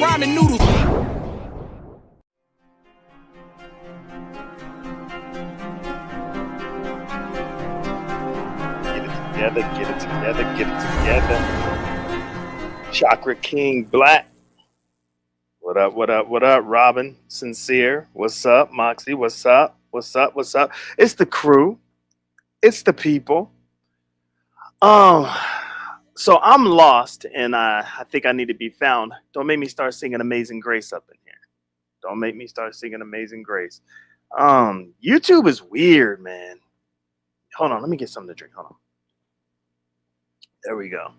ramen noodles. Get it together, get it together. Chakra King Black. What up, what up, what up, Robin? Sincere. What's up, Moxie? What's up? What's up? What's up? It's the crew. It's the people. Um, so I'm lost and I think I need to be found. Don't make me start singing Amazing Grace up in here. Don't make me start singing Amazing Grace. YouTube is weird, man. Hold on, let me get something to drink. Hold on. There we go.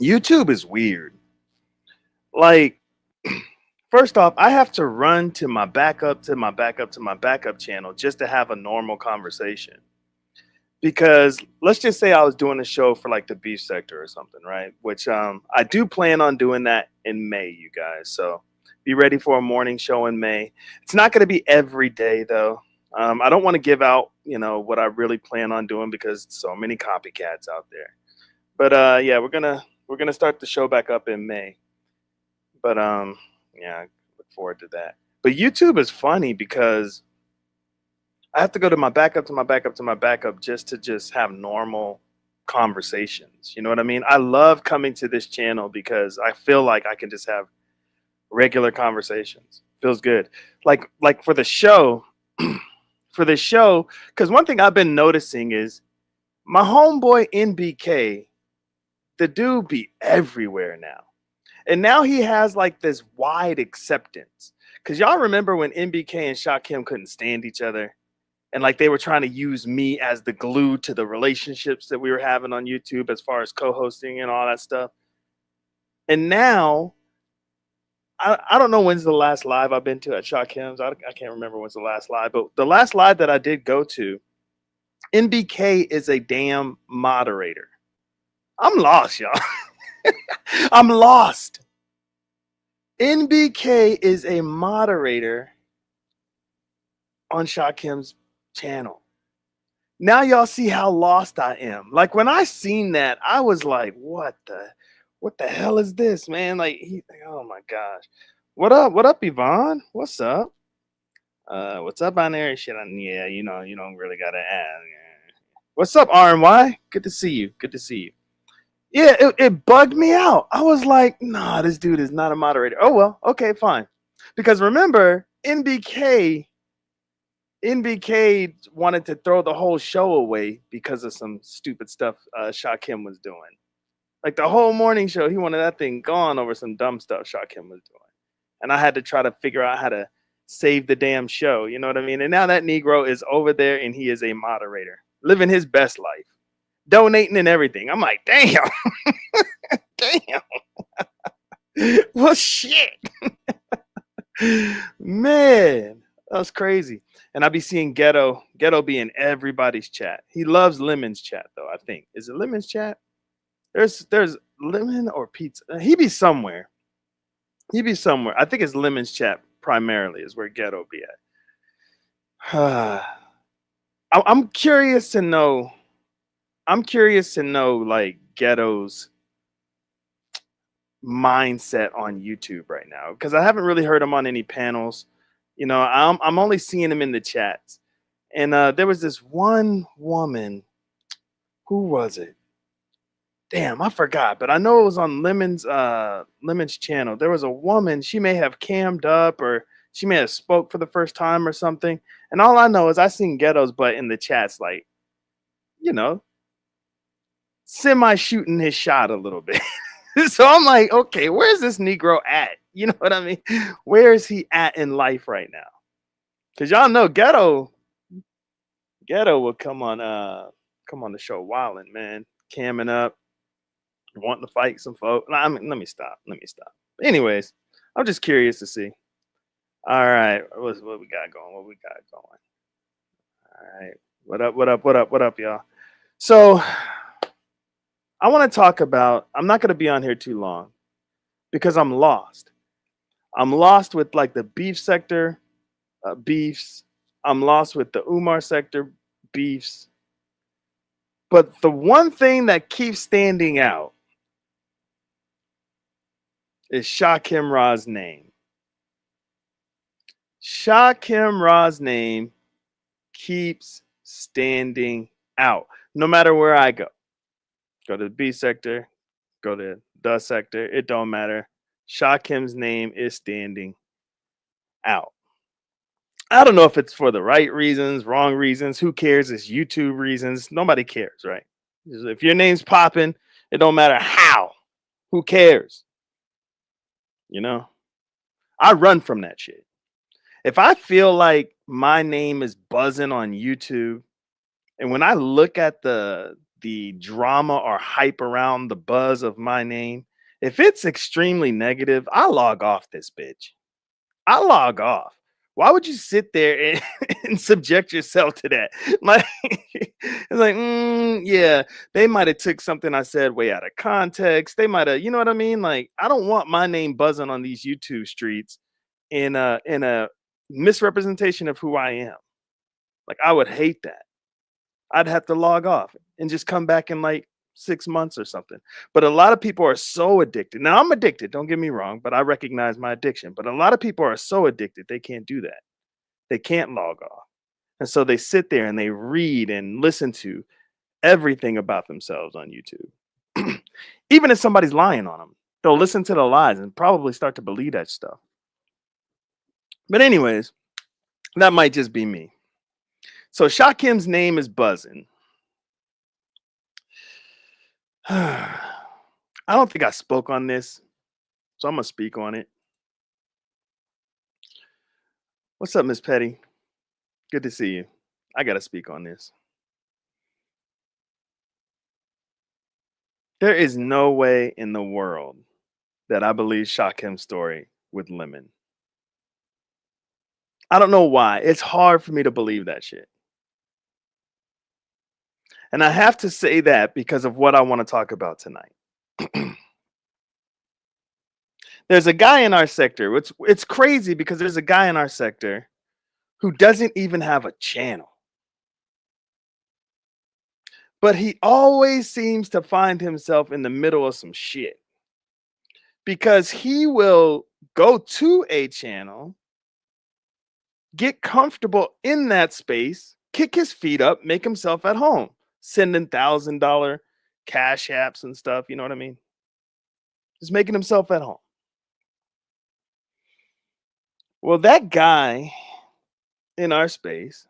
YouTube is weird. Like, first off, I have to run to my backup, to my backup, to my backup channel just to have a normal conversation. Because let's just say I was doing a show for like the beef sector or something, right? Which I do plan on doing that in May, you guys. So be ready for a morning show in May. It's not going to be every day though. I don't want to give out, what I really plan on doing because so many copycats out there. But yeah, we're gonna start the show back up in May. But yeah, I look forward to that. But YouTube is funny because I have to go to my backup, to my backup, to my backup just to have normal conversations. You know what I mean? I love coming to this channel because I feel like I can just have regular conversations. Feels good. Like for the show, for the show, because one thing I've been noticing is my homeboy NBK, the dude be everywhere now. And now he has like this wide acceptance. Because y'all remember when NBK and Shakim couldn't stand each other? And like they were trying to use me as the glue to the relationships that we were having on YouTube as far as co-hosting and all that stuff. And now, I don't know when's the last live I've been to at Shakim's. I can't remember when's the last live. But the last live that I did go to, NBK is a damn moderator. I'm lost, y'all. I'm lost. NBK is a moderator on Shakim's channel. Now y'all see how lost I am. Like when I seen that, I was like, what the hell is this, man? Oh my gosh. What up? What up, Yvonne? What's up? What's up on there? Shit, yeah, you don't really gotta ask. What's up, RNY? Good to see you. Good to see you. Yeah, it bugged me out. I was like, nah, this dude is not a moderator. Oh, well, okay, fine. Because remember, NBK wanted to throw the whole show away because of some stupid stuff Shakim was doing. Like the whole morning show, he wanted that thing gone over some dumb stuff Shakim was doing. And I had to try to figure out how to save the damn show. You know what I mean? And now that Negro is over there and he is a moderator, living his best life. Donating and everything. I'm like, damn. Damn. Well, shit. Man, that was crazy. And I be seeing Ghetto be in everybody's chat. He loves Lemon's chat, though, I think. Is it Lemon's chat? There's Lemon or Pizza. He be somewhere. I think it's Lemon's chat primarily is where Ghetto be at. I'm curious to know. Like Ghetto's mindset on YouTube right now because I haven't really heard him on any panels. I'm only seeing him in the chats. And there was this one woman. Who was it? Damn, I forgot. But I know it was on Lemon's channel. There was a woman. She may have cammed up or she may have spoke for the first time or something. And all I know is I seen Ghetto's butt in the chats, like, semi shooting his shot a little bit. So I'm like, okay, where's this Negro at? You know what I mean? Where is he at in life right now? Because y'all know Ghetto will come on the show wilding, man, camming up, wanting to fight some folks. Let me stop. Anyways, I'm just curious to see. All right, what we got going? All right, what up, y'all? So I want to talk about, I'm not going to be on here too long because I'm lost. I'm lost with like the beef sector beefs. I'm lost with the Umar sector beefs. But the one thing that keeps standing out is Shakim Ra's name. Shakim Ra's name keeps standing out. No matter where I go. Go to the B sector, go to the sector, it don't matter. Shakim's name is standing out. I don't know if it's for the right reasons, wrong reasons. Who cares? It's YouTube reasons. Nobody cares, right? If your name's popping, it don't matter how. Who cares? You know, I run from that shit. If I feel like my name is buzzing on YouTube, and when I look at the drama or hype around the buzz of my name, if it's extremely negative, I log off this bitch. I log off. Why would you sit there and, and subject yourself to that? Like, it's like, yeah, they might have took something I said way out of context. They might have, you know what I mean? Like, I don't want my name buzzing on these YouTube streets in a misrepresentation of who I am. Like, I would hate that. I'd have to log off and just come back in like 6 months or something. But a lot of people are so addicted. Now I'm addicted, don't get me wrong, but I recognize my addiction. But a lot of people are so addicted, they can't do that. They can't log off. And so they sit there and they read and listen to everything about themselves on YouTube. Even if somebody's lying on them, they'll listen to the lies and probably start to believe that stuff. But anyways, that might just be me. So Shakim's name is buzzing. I don't think I spoke on this, so I'm gonna speak on it. What's up, Miss Petty? Good to see you. I gotta speak on this. There is no way in the world that I believe Shakim's story with Lemon. I don't know why. It's hard for me to believe that shit. And I have to say that because of what I want to talk about tonight. There's a guy in our sector. It's crazy because there's a guy in our sector who doesn't even have a channel. But he always seems to find himself in the middle of some shit. Because he will go to a channel, get comfortable in that space, kick his feet up, make himself at home, sending $1,000 cash apps and stuff. You know what I mean? Just making himself at home. Well, that guy in our space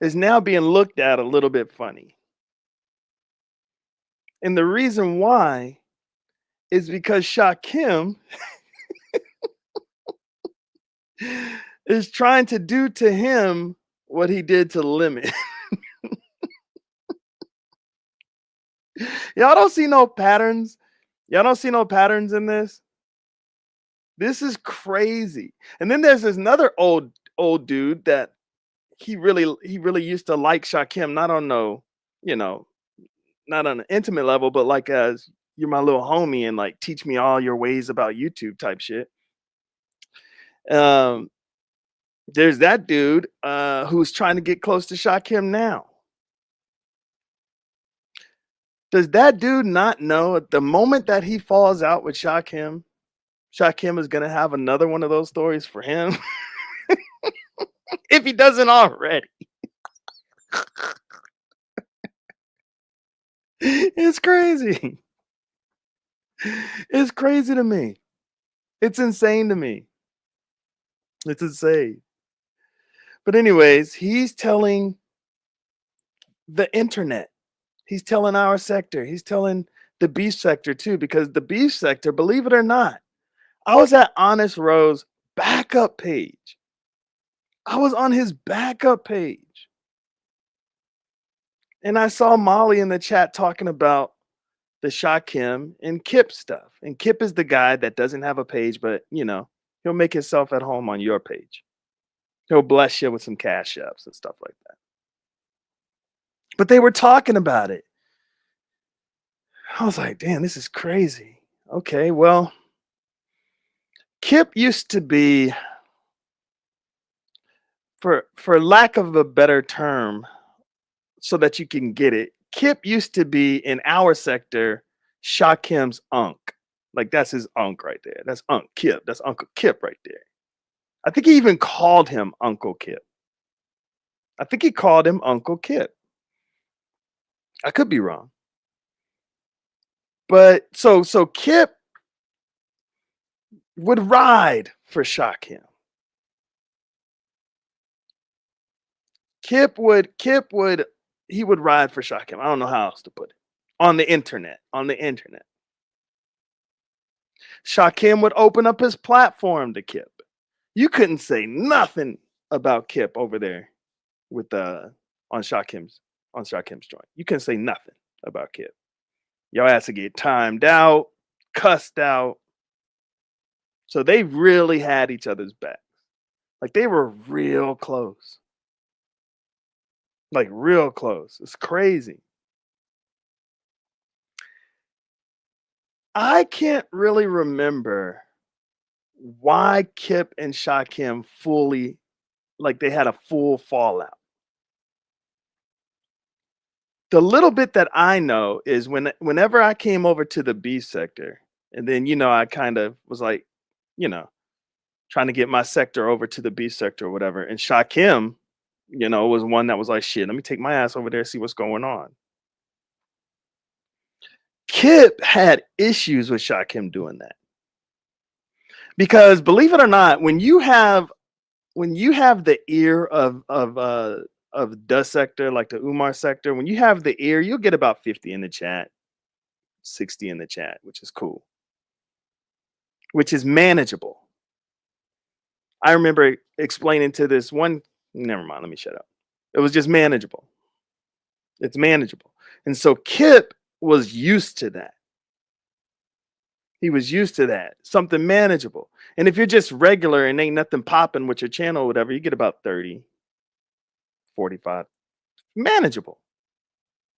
is now being looked at a little bit funny. And the reason why is because Shakim is trying to do to him what he did to Lemon. Y'all don't see no patterns. Y'all don't see no patterns in this. This is crazy. And then there's this another old dude that he really used to like Shakim, not on no, you know, not on an intimate level, but like as you're my little homie and like teach me all your ways about YouTube type shit. Um, there's that dude who's trying to get close to Shakim now. Does that dude not know at the moment that he falls out with Shakim, Shakim is gonna have another one of those stories for him? If he doesn't already. It's crazy. It's crazy to me. It's insane to me. It's insane. But anyways, he's telling the internet. He's telling our sector. He's telling the beef sector too, because the beef sector, believe it or not, I was at Honest Rose backup page. I was on his backup page. And I saw Molly in the chat talking about the Shakim and Kip stuff. And Kip is the guy that doesn't have a page, but you know, he'll make himself at home on your page. He'll bless you with some cash apps and stuff like that. But they were talking about it. I was like, damn, this is crazy. Okay, well, Kip used to be, for lack of a better term, so that you can get it, Kip used to be in our sector Shakim's unk. Like that's his Unc right there. That's Unc Kip. That's Uncle Kip right there. I think he even called him Uncle Kip. I think he called him Uncle Kip. I could be wrong. But so Kip would ride for Shakim. Kip would he would ride for Shakim. I don't know how else to put it. On the internet. On the internet. Shakim would open up his platform to Kip. You couldn't say nothing about Kip over there with on Shakim's joint. You couldn't say nothing about Kip. Y'all had to get timed out, cussed out. So they really had each other's back. Like they were real close. Like real close. It's crazy. I can't really remember why Kip and Shakim fully like they had a full fallout. The little bit that I know is whenever I came over to the B sector, and then I kind of was like, you know, trying to get my sector over to the B sector or whatever. And Shakim, was one that was like, shit, let me take my ass over there, see what's going on. Kip had issues with Shakim doing that. Because believe it or not, when you have the ear of the sector, like the Umar sector, when you have the ear, you'll get about 50 in the chat, 60 in the chat, which is cool. Which is manageable. I remember explaining to this one, never mind, let me shut up. It was just manageable. It's manageable. And so Kip was used to that. He was used to that. Something manageable. And if you're just regular and ain't nothing popping with your channel or whatever, you get about 30, 45. Manageable.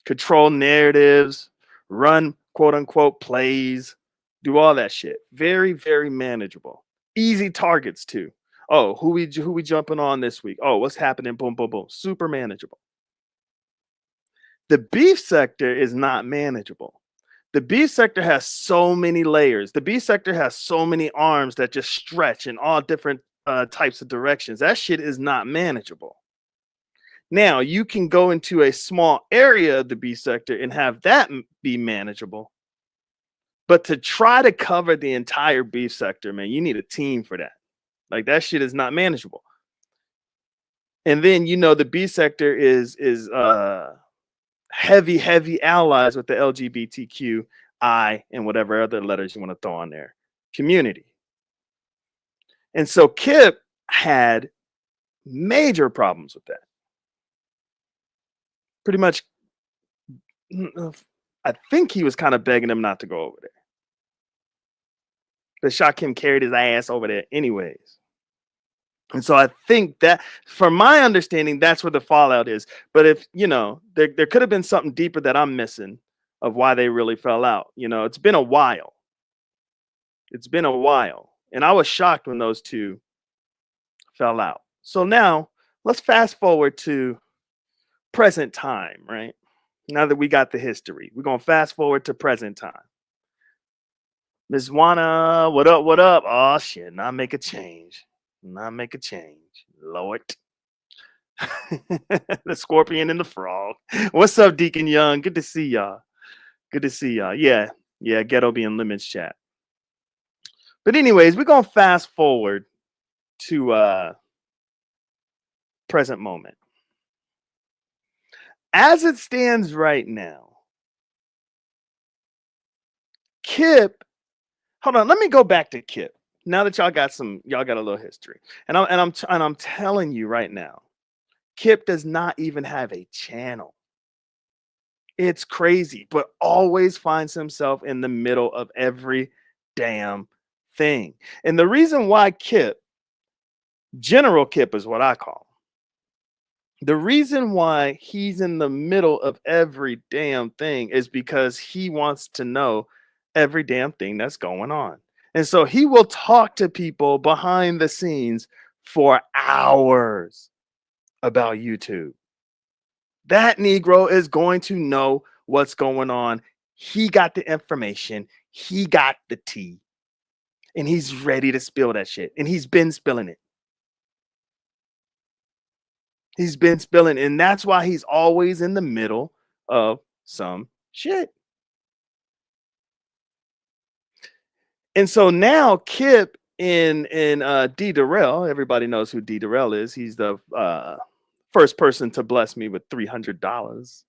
Control narratives, run quote unquote plays, do all that shit. Very, very manageable. Easy targets too. Oh, who we jumping on this week? Oh, what's happening? Boom, boom, boom. Super manageable. The beef sector is not manageable. The B sector has so many layers. The B sector has so many arms that just stretch in all different types of directions. That shit is not manageable. Now, you can go into a small area of the B sector and have that be manageable. But to try to cover the entire B sector, man, you need a team for that. Like that shit is not manageable. And then, the B sector is heavy allies with the LGBTQI and whatever other letters you want to throw on there community. And so Kip had major problems with that. Pretty much, I think he was kind of begging him not to go over there. But Shakim carried his ass over there anyways. And so I think that, from my understanding, that's where the fallout is. But if, there could have been something deeper that I'm missing of why they really fell out. It's been a while. It's been a while. And I was shocked when those two fell out. So now let's fast forward to present time, right? Now that we got the history, we're going to fast forward to present time. Ms. Wana, what up? What up? Oh, shit. Not make a change. Not make a change. Lord. The scorpion and the frog. What's up, Deacon Young? Good to see y'all. Good to see y'all. Yeah. Ghetto being limits chat. But anyways, we're going to fast forward to present moment. As it stands right now, Kip, hold on, let me go back to Kip. Now that y'all got a little history. And I'm telling you right now, Kip does not even have a channel. It's crazy, but always finds himself in the middle of every damn thing. And the reason why Kip, General Kip is what I call him. The reason why he's in the middle of every damn thing is because he wants to know every damn thing that's going on. And so he will talk to people behind the scenes for hours about YouTube. That Negro is going to know what's going on He got the information. He got the tea. And he's ready to spill that shit. And he's been spilling it. He's been spilling. And that's why he's always in the middle of some shit. And so now Kip and D Darrell, everybody knows who D Darrell is. He's the first person to bless me with $300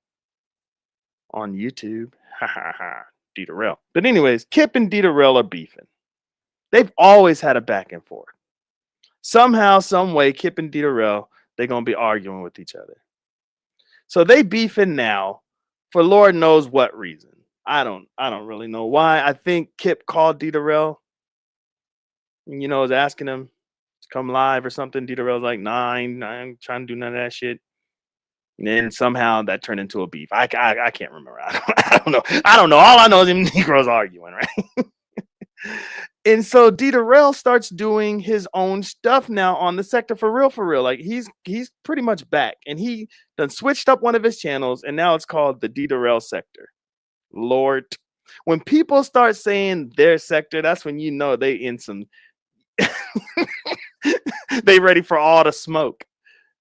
on YouTube. Ha ha ha. D Darrell. But anyways, Kip and D Darrell are beefing. They've always had a back and forth. Somehow, some way, Kip and D Darrell, they're gonna be arguing with each other. So they beefing now for Lord knows what reason. I don't really know why. I think Kip called D Darrell, was asking him to come live or something. D Darrell's like, nah, I ain't trying to do none of that shit. And then somehow that turned into a beef. I can't remember. I don't know. I don't know. All I know is them Negroes arguing, right? And so D Darrell starts doing his own stuff now on the sector for real. Like he's pretty much back, and he done switched up one of his channels, and now it's called the D Darrell sector. Lord, when people start saying their sector, that's when you know they in some. They ready for all the smoke.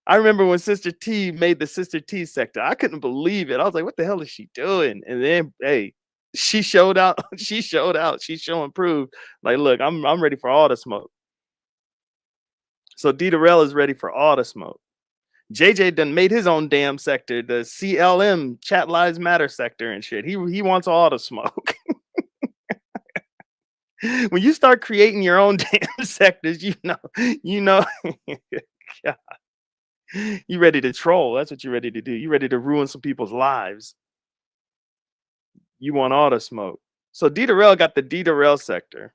I remember when Sister T made the Sister T sector. I couldn't believe it. I was like, what the hell is she doing? And then, hey, she showed out. She showed out. She showing proof. Like, look, I'm ready for all the smoke. So D Darrell is ready for all the smoke. JJ done made his own damn sector, the CLM Chat Lives Matter sector and shit. He wants all the smoke. When you start creating your own damn sectors, you know, God. You ready to troll. That's what you're ready to do. You ready to ruin some people's lives. You want all the smoke. So D Darrell got the D Darrell sector.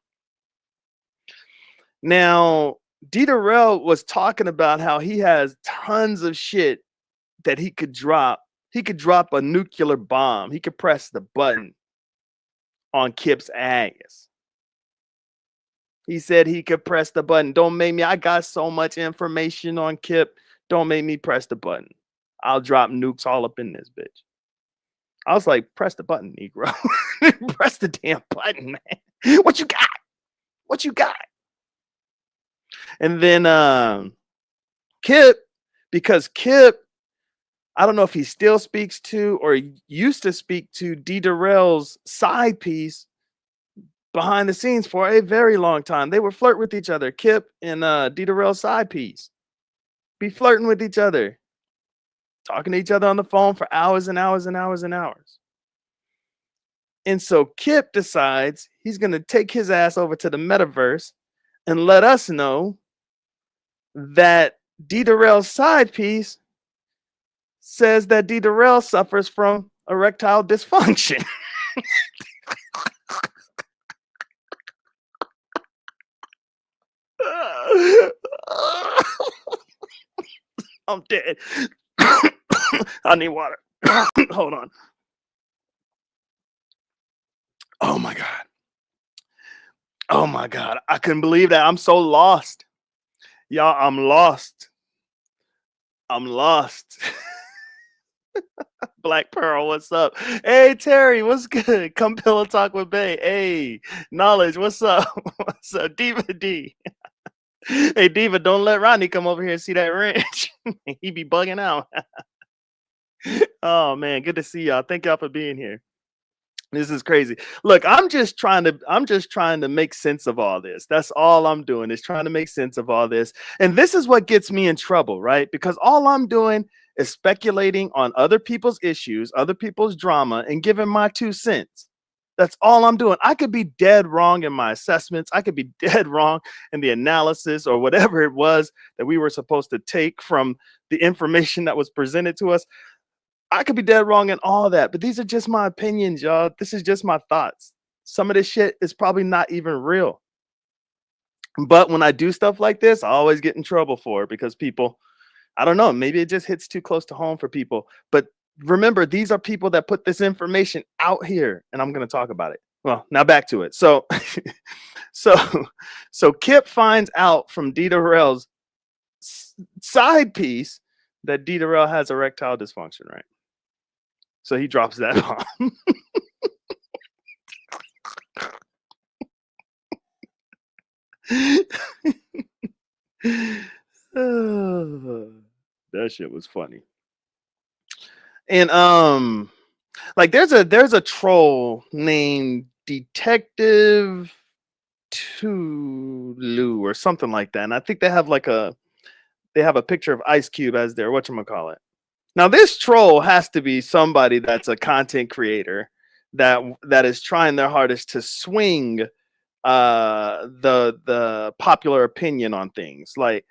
Now, D Darrell was talking about how he has tons of shit that he could drop. He could drop a nuclear bomb. He could press the button on Kip's ass. He said he could press the button. Don't make me. I got so much information on Kip. Don't make me press the button. I'll drop nukes all up in this bitch. I was like, press the button, Negro. Press the damn button, man. What you got? What you got? And then Kip, because Kip, I don't know if he still speaks to or used to speak to D Darrell's side piece behind the scenes for a very long time. They would flirt with each other. Kip and D Darrell's side piece be flirting with each other, talking to each other on the phone for hours and hours and hours and hours. And so Kip decides he's going to take his ass over to the metaverse and let us know that D Darrell's side piece says that D Darrell suffers from erectile dysfunction. I'm dead. I need water. Hold on. Oh my God. Oh my God. I couldn't believe that. I'm so lost. Y'all, I'm lost. I'm lost. Black Pearl, what's up? Hey, Terry, what's good? Come pillow talk with Bay. Hey, Knowledge, what's up? What's up? Diva D. Hey, Diva, don't let Rodney come over here and see that ranch. He be bugging out. Oh, man, good to see y'all. Thank y'all for being here. This is crazy. Look, I'm just trying to make sense of all this. That's all I'm doing is trying to make sense of all this. And this is what gets me in trouble, right? Because all I'm doing is speculating on other people's issues, other people's drama, and giving my 2 cents. That's all I'm doing. I could be dead wrong in my assessments. I could be dead wrong in the analysis or whatever it was that we were supposed to take from the information that was presented to us. I could be dead wrong in all that, but these are just my opinions, y'all. This is just my thoughts. Some of this shit is probably not even real. But when I do stuff like this, I always get in trouble for it because people, I don't know, maybe it just hits too close to home for people. But remember, these are people that put this information out here, and I'm going to talk about it. Well, now back to it. So, so Kip finds out from D Darrell's side piece that D Darrell has erectile dysfunction, right? So he drops that bomb. Oh, that shit was funny. And like there's a troll named Detective Tulu or something like that. And I think they have a picture of Ice Cube as their whatchamacallit. Now this troll has to be somebody that's a content creator that is trying their hardest to swing the popular opinion on things. Like,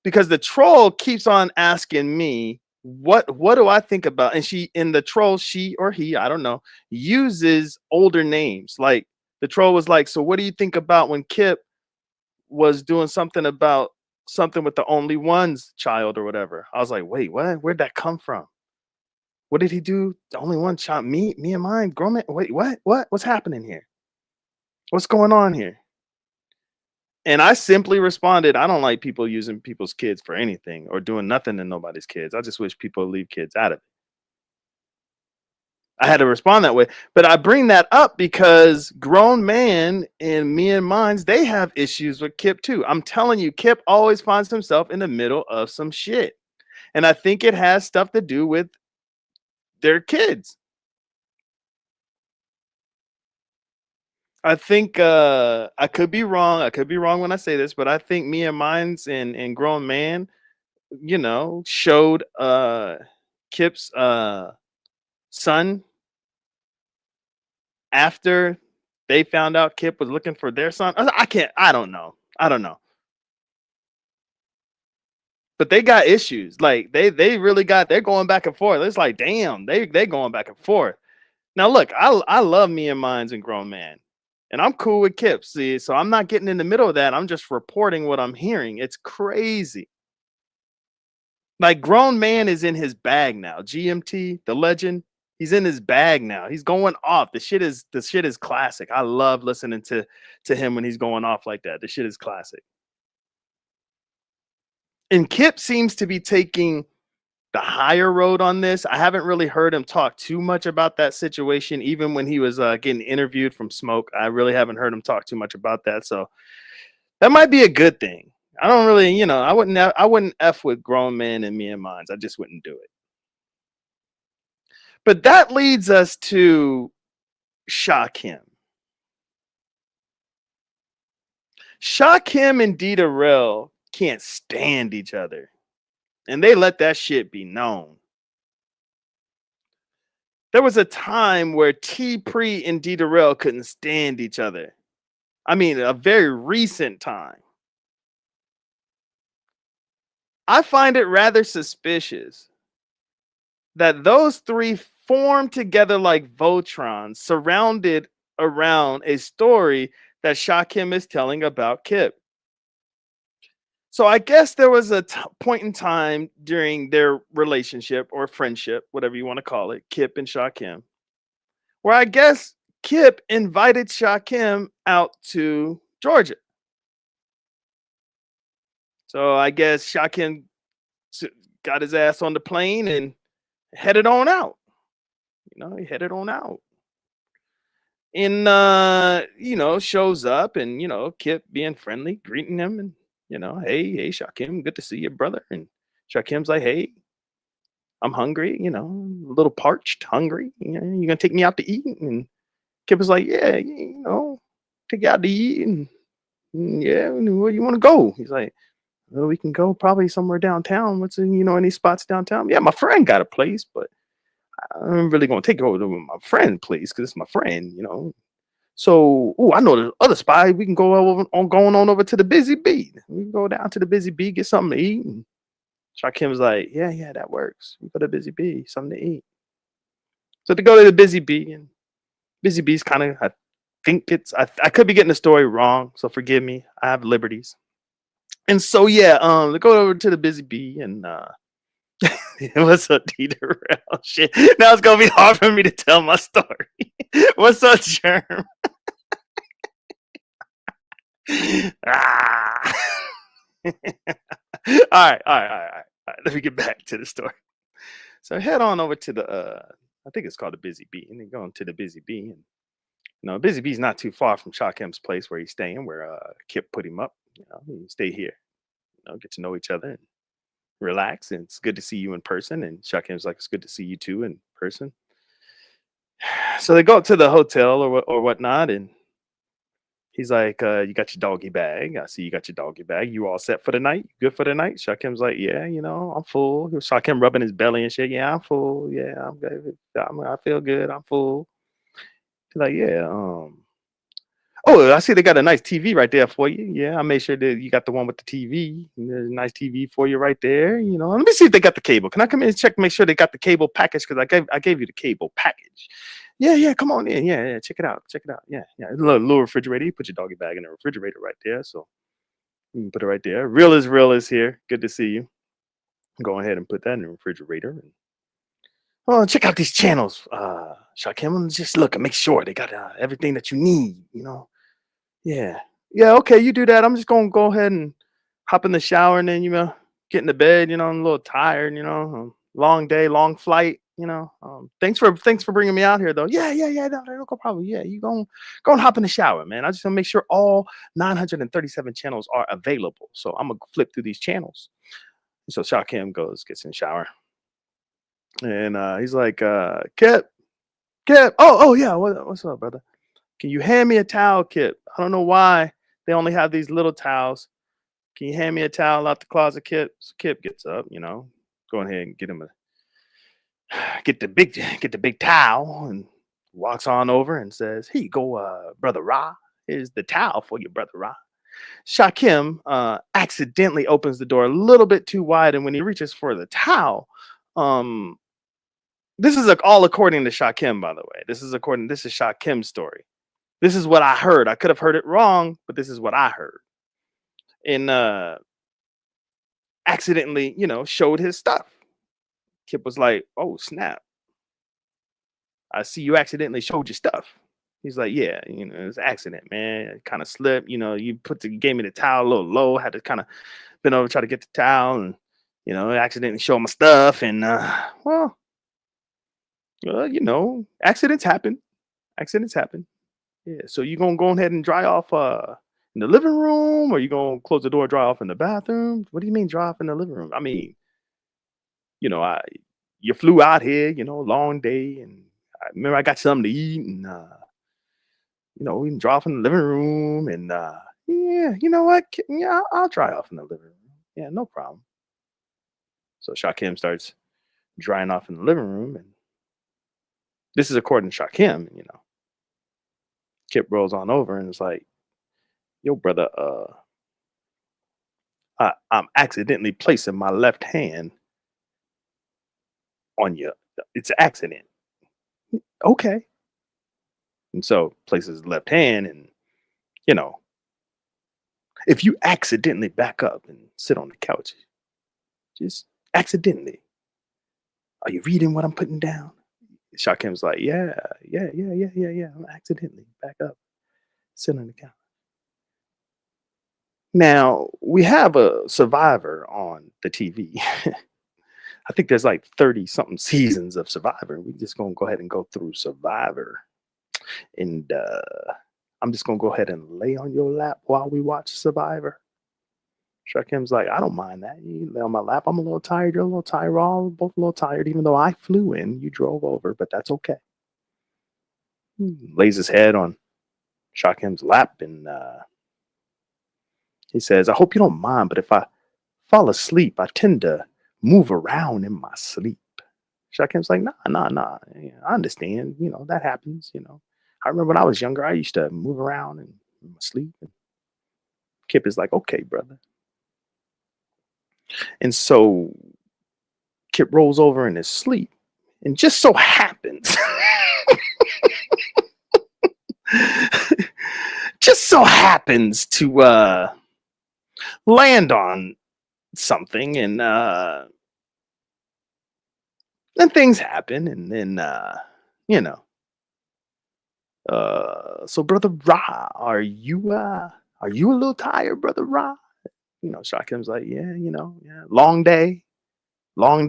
because the troll keeps on asking me what do I think about, and she in the troll, she or he, I don't know, uses older names. Like the troll was like, so what do you think about when Kip was doing something about something with the only one's child or whatever? I was like, wait, what? Where'd that come from? What did he do? The only one child, me and mine, grown man. Wait, what's happening here? What's going on here? And I simply responded, I don't like people using people's kids for anything or doing nothing to nobody's kids. I just wish people leave kids out of it. I had to respond that way. But I bring that up because grown man and me and mines, they have issues with Kip too. I'm telling you, Kip always finds himself in the middle of some shit. And I think it has stuff to do with their kids. I think I could be wrong. I could be wrong when I say this, but I think me and mines and grown man, you know, showed Kip's son after they found out Kip was looking for their son. I can't. I don't know. I don't know. But they got issues. Like they really got. They're going back and forth. It's like damn. They going back and forth. Now look, I love me and mines and grown man, and I'm cool with Kip. See, so I'm not getting in the middle of that. I'm just reporting what I'm hearing. It's crazy. Like grown man is in his bag now. GMT, the legend, he's in his bag now. He's going off. The shit is classic. I love listening to him when he's going off like that. The shit is classic. And Kip seems to be taking the higher road on this. I haven't really heard him talk too much about that situation, even when he was getting interviewed from Smoke. I really haven't heard him talk too much about that. So that might be a good thing. I don't really, I wouldn't f with grown men and me and mines. I just wouldn't do it. But that leads us to Shakim. Shakim and Dita Rell can't stand each other. And they let that shit be known. There was a time where T Pre and Dita Rell couldn't stand each other. I mean, a very recent time. I find it rather suspicious that those three formed together like Voltron, surrounded around a story that Shakim is telling about Kip. So I guess there was a point in time during their relationship or friendship, whatever you want to call it, Kip and Shakim, where I guess Kip invited Shakim out to Georgia. So I guess Shakim got his ass on the plane and headed on out. He headed on out. And shows up and Kip being friendly, greeting him and hey Shakim, good to see you, brother. And Shakim's like, hey, I'm hungry, a little parched, hungry. You gonna take me out to eat? And Kip was like, yeah, take you out to eat. And yeah, where you want to go? He's like, well, we can go probably somewhere downtown. What's any spots downtown? Yeah, my friend got a place, but I'm really gonna take you over to my friend place because it's my friend. So, I know the other spot. We can go going on over to the Busy Bee. We can go down to the Busy Bee, get something to eat. And Shakim was like, yeah, that works. We go to Busy Bee, something to eat. So to go to the Busy Bee, and Busy Bee's kind of, I could be getting the story wrong, so forgive me. I have liberties. And so yeah, to go over to the Busy Bee and what's up, Dita Rell? Shit. Now it's gonna be hard for me to tell my story. What's up, Germ? Ah. all right. Let me get back to the story. So head on over to the I think it's called the Busy Bee, and then going to the Busy Bee, and Busy Bee's not too far from Shakim's place where he's staying, where Kip put him up. You stay here, get to know each other and relax. And it's good to see you in person. And Shakim's like, it's good to see you too in person. So they go up to the hotel or whatnot, and he's like, "You got your doggy bag. I see you got your doggy bag. You all set for the night? Good for the night?" Shakim's like, "Yeah, I'm full." Shakim rubbing his belly and shit. "Yeah, I'm full. Yeah, I'm good. I feel good. I'm full." He's like, "Yeah, oh, I see they got a nice TV right there for you. Yeah, I made sure that you got the one with the TV. There's a nice TV for you right there. Let me see if they got the cable. Can I come in and check, make sure they got the cable package? Because I gave you the cable package. Yeah, yeah, come on in. Yeah, yeah, check it out. Check it out. Yeah, yeah. Little refrigerator. You put your doggy bag in the refrigerator right there. So you can put it right there. Real is here. Good to see you. Go ahead and put that in the refrigerator. And, oh, check out these channels, Shakim. Just look and make sure they got everything that you need. Yeah. Yeah, okay, you do that. I'm just gonna go ahead and hop in the shower and then, get in the bed. I'm a little tired, long day, long flight. Thanks for bringing me out here though. Yeah, yeah, yeah, no problem. Yeah, you go and hop in the shower, man. I just want to make sure all 937 channels are available. So I'm gonna flip through these channels. So Shakim gets in the shower, and he's like, Kip, Kip, oh yeah, what's up, brother? Can you hand me a towel, Kip? I don't know why they only have these little towels. Can you hand me a towel out the closet, Kip? So Kip gets up, go ahead and get the big towel and walks on over and says, "Here you go, brother Ra. Here's the towel for you, brother Ra." Shakim accidentally opens the door a little bit too wide, and when he reaches for the towel, um, this is all according to Shakim, by the way. This is Shakim's story. This is what I heard. I could have heard it wrong, but this is what I heard. And accidentally, showed his stuff. Kip was like, "Oh, snap. I see you accidentally showed your stuff." He's like, "Yeah, it's an accident, man. It kind of slipped. You gave me the towel a little low. Had to kind of been over, try to get the towel, and, accidentally show my stuff. And, accidents happen. Accidents happen. Yeah. So you gonna go ahead and dry off in the living room, or you gonna close the door, dry off in the bathroom? What do you mean dry off in the living room? I mean, I you flew out here, long day, and I remember I got something to eat, and we can dry off in the living room, and yeah, you know what? Yeah, I'll dry off in the living room. Yeah, no problem. So Shakim starts drying off in the living room, and this is according to Shakim. Kip rolls on over and is like, "Yo, brother, I'm accidentally placing my left hand on you. It's an accident." Okay. And so places his left hand, and you know, if you accidentally back up and sit on the couch, just accidentally, are you reading what I'm putting down? Shakim's like, "Yeah, yeah, yeah, yeah, yeah, yeah. I'm accidentally back up, sit on the couch." Now we have a Survivor on the TV. I think there's like 30 something seasons of Survivor. We're just gonna go ahead and go through Survivor. And I'm just gonna go ahead and lay on your lap while we watch Survivor. Shakim's like, "I don't mind that. You lay on my lap. I'm a little tired. You're a little tired. We're all both a little tired, even though I flew in. You drove over, but that's okay." Lays his head on Shakim's lap, and he says, "I hope you don't mind, but if I fall asleep, I tend to move around in my sleep." Shakim's like, "Nah, nah, nah. Yeah, I understand. That happens. I remember when I was younger, I used to move around in my sleep." And Kip is like, "Okay, brother." And so Kip rolls over in his sleep, and just so happens, just so happens to land on something, and things happen, and then you know so brother Ra, are you a little tired, brother Ra? Shakim's like, "Yeah, yeah, long day, a little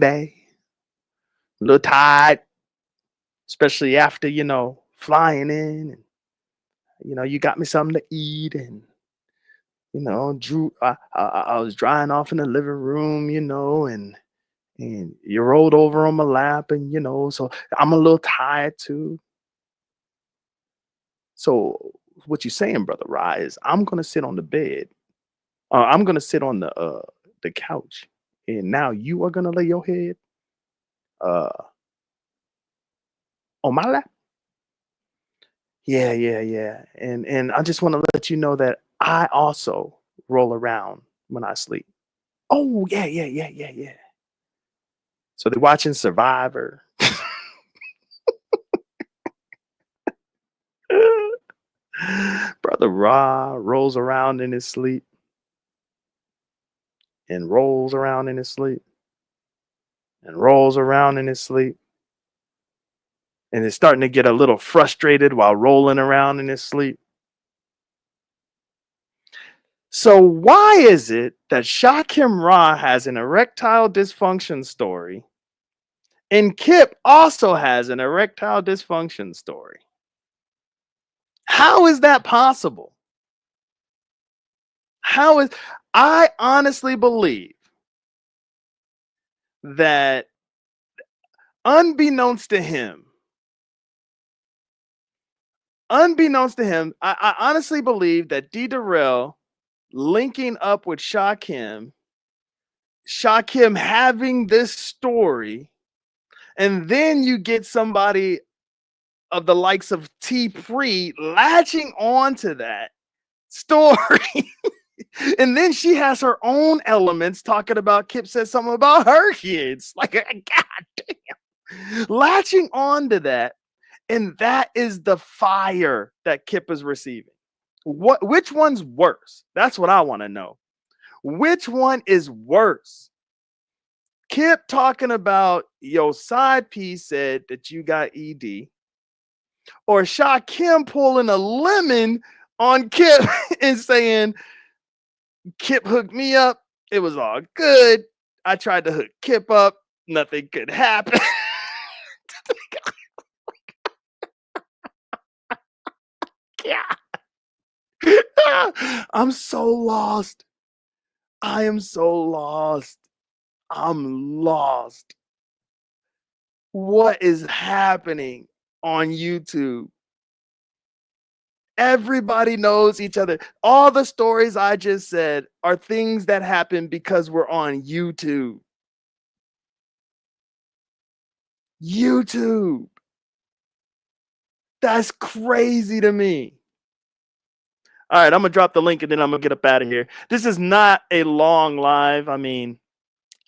tired, especially after flying in, and you got me something to eat, and Drew, I was drying off in the living room, and you rolled over on my lap, and so I'm a little tired too. So what you saying, brother Rye, is I'm gonna sit on the bed. I'm gonna sit on the couch, and now you are gonna lay your head uh on my lap. Yeah, yeah, yeah. And I just want to let you know that I also roll around when I sleep. Oh yeah, yeah, yeah, yeah, yeah. So they're watching Survivor. Brother Ra rolls around in his sleep and rolls around in his sleep and rolls around in his sleep and is starting to get a little frustrated while rolling around in his sleep. So why is it that Shakim Ra has an erectile dysfunction story and Kip also has an erectile dysfunction story? How is that possible? How is I honestly believe that unbeknownst to him, I honestly believe that D. Darrell linking up with Shakim having this story, and then you get somebody of the likes of T. Pre latching on to that story. And then she has her own elements talking about Kip said something about her kids. Like, God damn. Latching on to that. And that is the fire that Kip is receiving. Which one's worse? That's what I want to know. Which one is worse? Kip talking about your side piece said that you got ED, or Shakim pulling a lemon on Kip and saying, Kip hooked me up. It was all good. I tried to hook Kip up. Nothing could happen. I'm so lost. I am so lost. I'm lost. What is happening on YouTube? Everybody knows each other. All the stories I just said are things that happen because we're on YouTube. YouTube. That's crazy to me. All right, I'm going to drop the link and then I'm going to get up out of here. This is not a long live. I mean,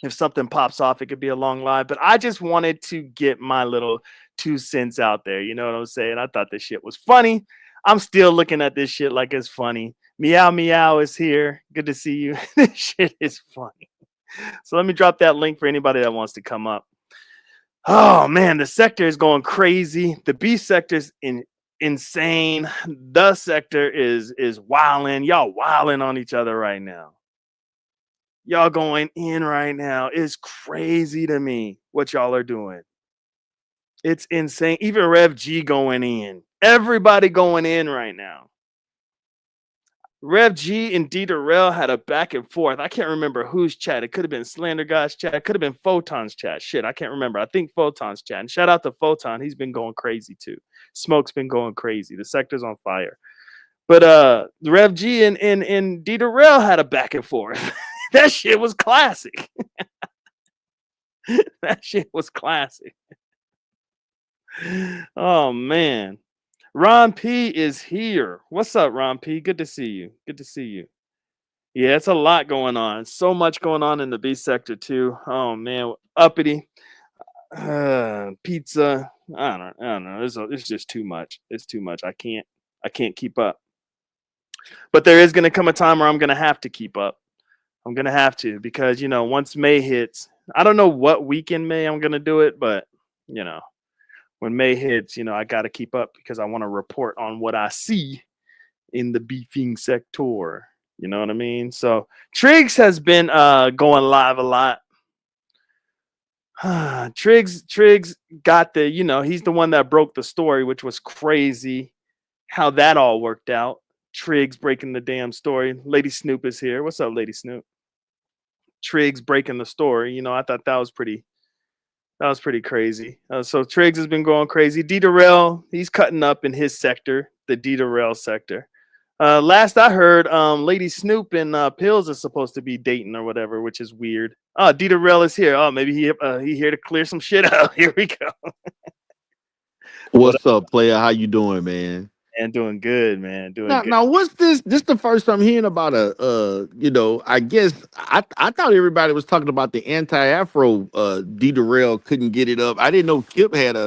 if something pops off, it could be a long live, but I just wanted to get my little 2 cents out there. You know what I'm saying? I thought this shit was funny. I'm still looking at this shit like it's funny. Meow Meow is here. Good to see you. This shit is funny. So let me drop that link for anybody that wants to come up. Oh man, the sector is going crazy. The B sector is insane. The sector is wilding. Y'all wilding on each other right now. Y'all going in right now. It's crazy to me what y'all are doing. It's insane. Even Rev G going in. Everybody going in right now. Rev G and D Darrell had a back and forth. I can't remember whose chat. It could have been Slander God's chat. It could have been Photon's chat. Shit, I can't remember. I think Photon's chat. And shout out to Photon. He's been going crazy too. Smoke's been going crazy. The sector's on fire. But Rev G and D Darrell had a back and forth. That shit was classic. That shit was classic. Oh man. Ron P is here. What's up, Ron P? Good to see you. Good to see you. Yeah, it's a lot going on. So much going on in the B sector too. Oh man, uppity, pizza. I don't know. It's just too much. It's too much. I can't keep up. But there is gonna come a time where I'm gonna have to keep up. I'm gonna have to, because once May hits, I don't know what week in May I'm gonna do it, but when May hits, I gotta keep up because I want to report on what I see in the beefing sector. You know what I mean? So Triggs has been going live a lot. Triggs got the, he's the one that broke the story, which was crazy. how that all worked out. Triggs breaking the damn story. Lady Snoop is here. What's up, Lady Snoop? Triggs breaking the story. I thought that was pretty crazy. So Triggs has been going crazy. D Darrell, he's cutting up in his sector, the D Darrell sector. Last I heard, Lady Snoop and Pills are supposed to be dating or whatever, which is weird. Oh, D Darrell is here. Oh, maybe he here to clear some shit out. Here we go. What up, What's up, player? How you doing, man? man? Doing good, man. Doing good. Now, what's this? This the first I'm hearing about I guess I thought everybody was talking about the anti-Afro. D. Darrell couldn't get it up. I didn't know Kip had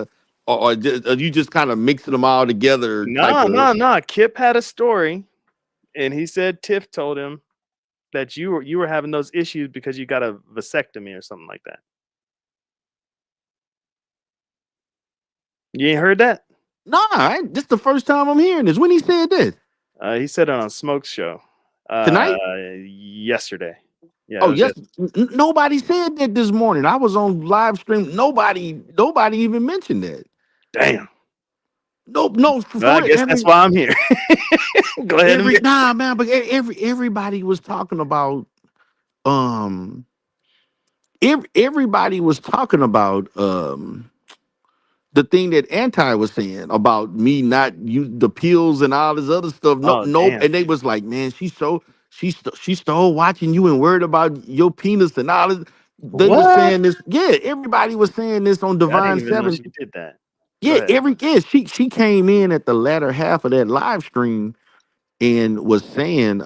or you just kind of mixing them all together type No, of. no, no. Kip had a story, and he said Tiff told him that you were having those issues because you got a vasectomy or something like that. You ain't heard that? This the first time I'm hearing this. When he said this He said it on Smoke's show uh, tonight? yesterday. Yeah, it Oh was yes, yesterday. nobody said that this morning. I was on live stream. Nobody even mentioned that. Damn. Nope, no, Well, for I real. guess that's why I'm here. Go ahead and Every get. nah, man, but everybody was talking about um everybody was talking about the thing that Anti was saying about me not use the pills and all this other stuff. No, Oh, nope. damn. And they was like, man, she stole watching you and worried about your penis and all this. They was What? saying this. Yeah, everybody was saying this on I didn't Divine even know Seven. she did that. Go Yeah, ahead. she came in at the latter half of that live stream and was saying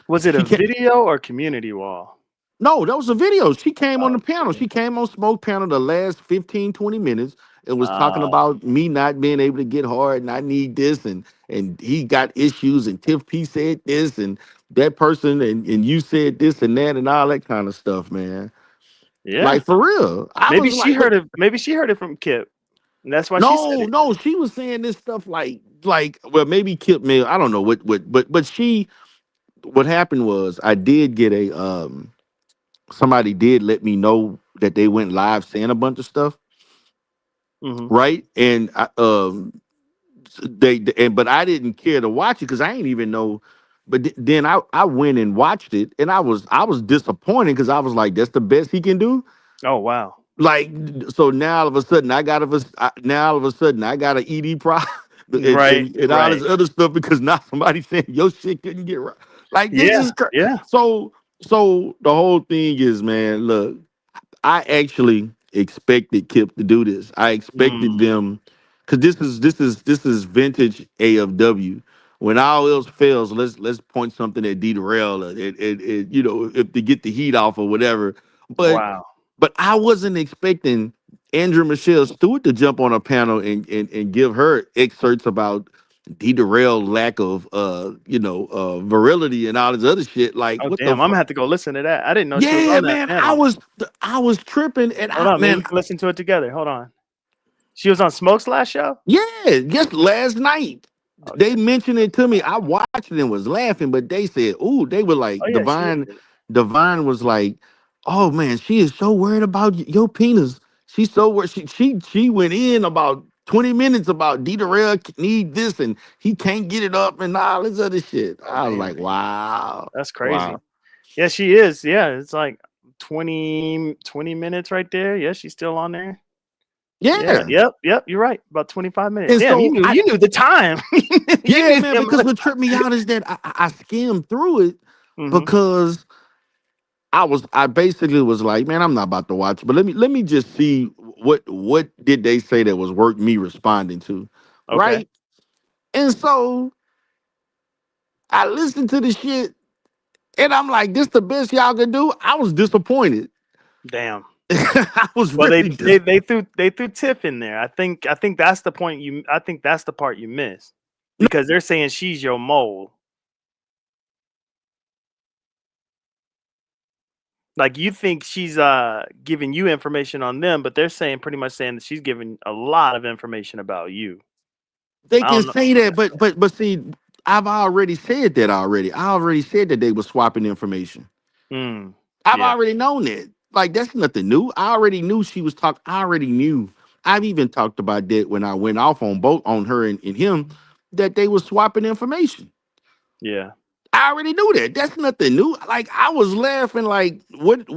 Was it she a can video or community wall? no, that was a video. She came on Oh, the panel. video. She came on Smoke panel the last 15, 20 minutes and was talking Uh, about me not being able to get hard and I need this and he got issues and Tiff P said this and that person and you said this and that and all that kind of stuff, man. yeah. Like for real. I Maybe was she like, heard it. Maybe she heard it from Kip, and that's why she said no, it. no, she was saying this stuff like well maybe Kip Mill. I don't know but she what happened was I did get a somebody did let me know that they went live saying a bunch of stuff, Hmm. right? And and but I didn't care to watch it because I ain't even know. But then I went and watched it, and I was disappointed because I was like, that's the best he can do. Oh, wow. Like so now all of a sudden now all of a sudden I got an ED problem and, Right. and all Right. this other stuff because now somebody saying your shit couldn't get right. Like this Yeah. is Yeah. so the whole thing is, man, look. I actually expected Kip to do this. I expected Mm. them because this is vintage AFW. When all else fails, let's point something at D Darrell, if to get the heat off or whatever. But Wow. but I wasn't expecting Andrew Michelle Stewart to jump on a panel and give her excerpts about D Darrell lack of virility and all this other shit. Like Oh, what the damn. I'm gonna fuck? have to go listen to that. I didn't know she was Yeah, on that man. I panel. was I was tripping and Hold I on. Maybe we man, can listen to it together. Hold on. She was on Smoke's last show. yeah, just last night Oh they shit. mentioned it to me. I watched it and was laughing, but they said, "Ooh," they were Oh like, yeah, she is. Divine was like, "Oh man, she is so worried about your penis. She's so worried. She went in about 20 minutes about D Darrell need this and he can't get it up and all this other shit." Oh I was damn. like, "Wow, That's crazy. wow, Yeah, she is. Yeah, it's like 20 minutes right there. Yeah, she's still on there. Yeah. yeah." Yep. Yep. You're right. About 25 minutes. And Damn. You so knew. You knew the time. You yeah, knew man, the because amount of what tripped me out is that I skimmed through it time. Hmm. because I basically was like, man, I'm not about to watch, but let me just see what did they say that was worth me responding to, Okay. right? And so I listened to the shit, and I'm like, this the best y'all can do. I was disappointed. Damn. I was Well, they really they dis. they threw they threw Tiff in there. I think that's the point you. I think that's the part you missed because they're saying she's your mole. Like you think she's giving you information on them, but they're saying pretty much saying that she's giving a lot of information about you. They I can don't know. say that, but see, I've already said that already. I already said that they were swapping information. Mm, I've yeah. already known that. Like that's nothing new. I already knew she was talking. I already knew I've even talked about that when I went off on both on her and him, that they were swapping information. Yeah. I already knew that. That's nothing new. Like I was laughing, like what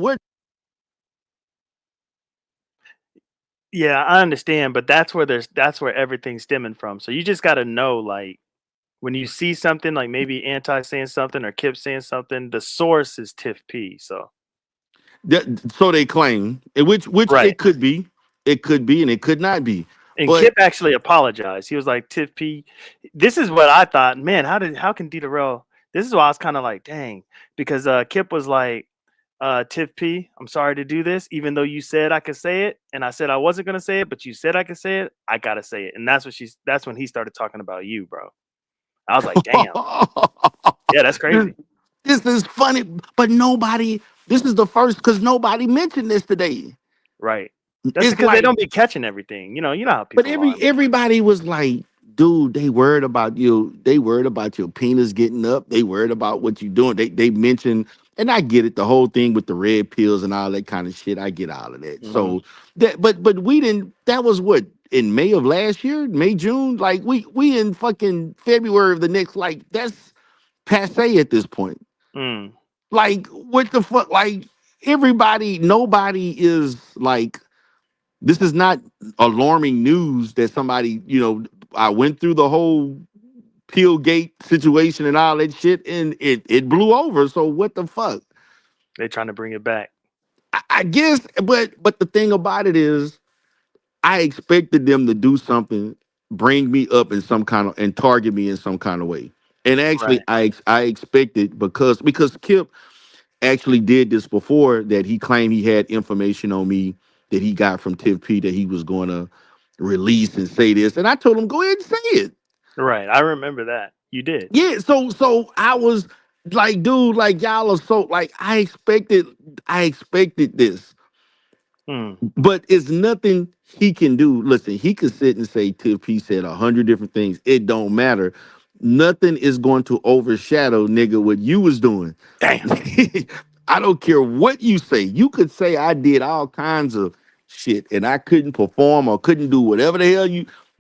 Yeah, I understand, but that's where everything's stemming from. So you just got to know, like, when you see something, like maybe Anti saying something or Kip saying something, the source is Tiff P. So so they claim, and which right. it could be, and it could not be. And But Kip actually apologized. He was like, Tiff P, this is what I thought. Man, how can D Darrell? This is why I was kind of like, dang, because Kip was like, Tiff P, I'm sorry to do this, even though you said I could say it, and I said I wasn't gonna say it, but you said I could say it, I gotta say it. And that's when he started talking about you, bro. I was like, damn, yeah, that's crazy. this is funny, but nobody. This is the first because nobody mentioned this today. Right. That's It's because they like, don't be catching everything. You know how but people are, man. everybody was like, dude, they worried about you. They worried about your penis getting up. They worried about what you doing. They mentioned, and I get it, the whole thing with the red pills and all that kind of shit. I get all of that. Hmm. So that, but we didn't. That was what in May of last year, May June. Like we in fucking February of the next. Like that's passe at this point. Mm. Like what the fuck? Like everybody, nobody is like this is not alarming news that somebody, I went through the whole Pillgate situation and all that shit, and it blew over. So what the fuck? They trying to bring it back. I guess, but the thing about it is, I expected them to do something, bring me up in some kind of and target me in some kind of way. And actually, Right. I expected because Kip actually did this before that he claimed he had information on me that he got from Tiff P that he was going to release and say this, and I told him go ahead and say it. Right. I remember that. You did. Yeah, so I was like, dude, like y'all are so like I expected this, Mm. but it's nothing he can do. Listen, he could sit and say Tiff P said 100 different things. It don't matter. Nothing is going to overshadow, nigga, what you was doing. Damn. I don't care what you say. You could say I did all kinds of shit and I couldn't perform or couldn't do whatever the hell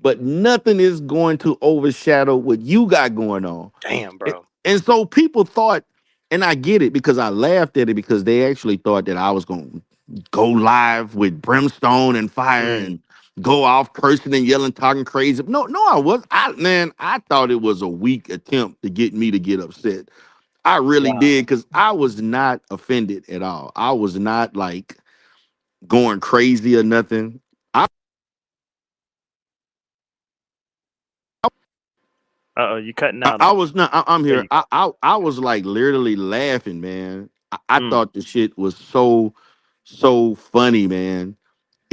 but nothing is going to overshadow what you got going on. Damn, And, bro. and so people thought, and I get it because I laughed at it because they actually thought that I was going to go live with brimstone and fire Mm. and go off cursing and yelling, talking crazy. No, I was. I thought it was a weak attempt to get me to get upset. I really Wow. did because I was not offended at all. I was not like going crazy or nothing. Uh oh, you cutting out I on me. was not. I'm There here. you go. I was like literally laughing, man. I Mm. thought the shit was so funny, man.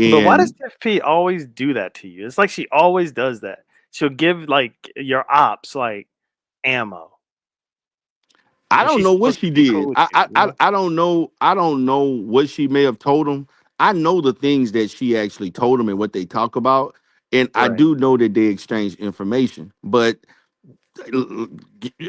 But why does And Tiff P always do that to you? It's like she always does that. She'll give like your ops like ammo, I and don't she's know what supposed to she be cool did. with you. You know. I don't know. I don't know what she may have told him. I know the things that she actually told him and what they talk about, and I Right. do know that they exchange information. But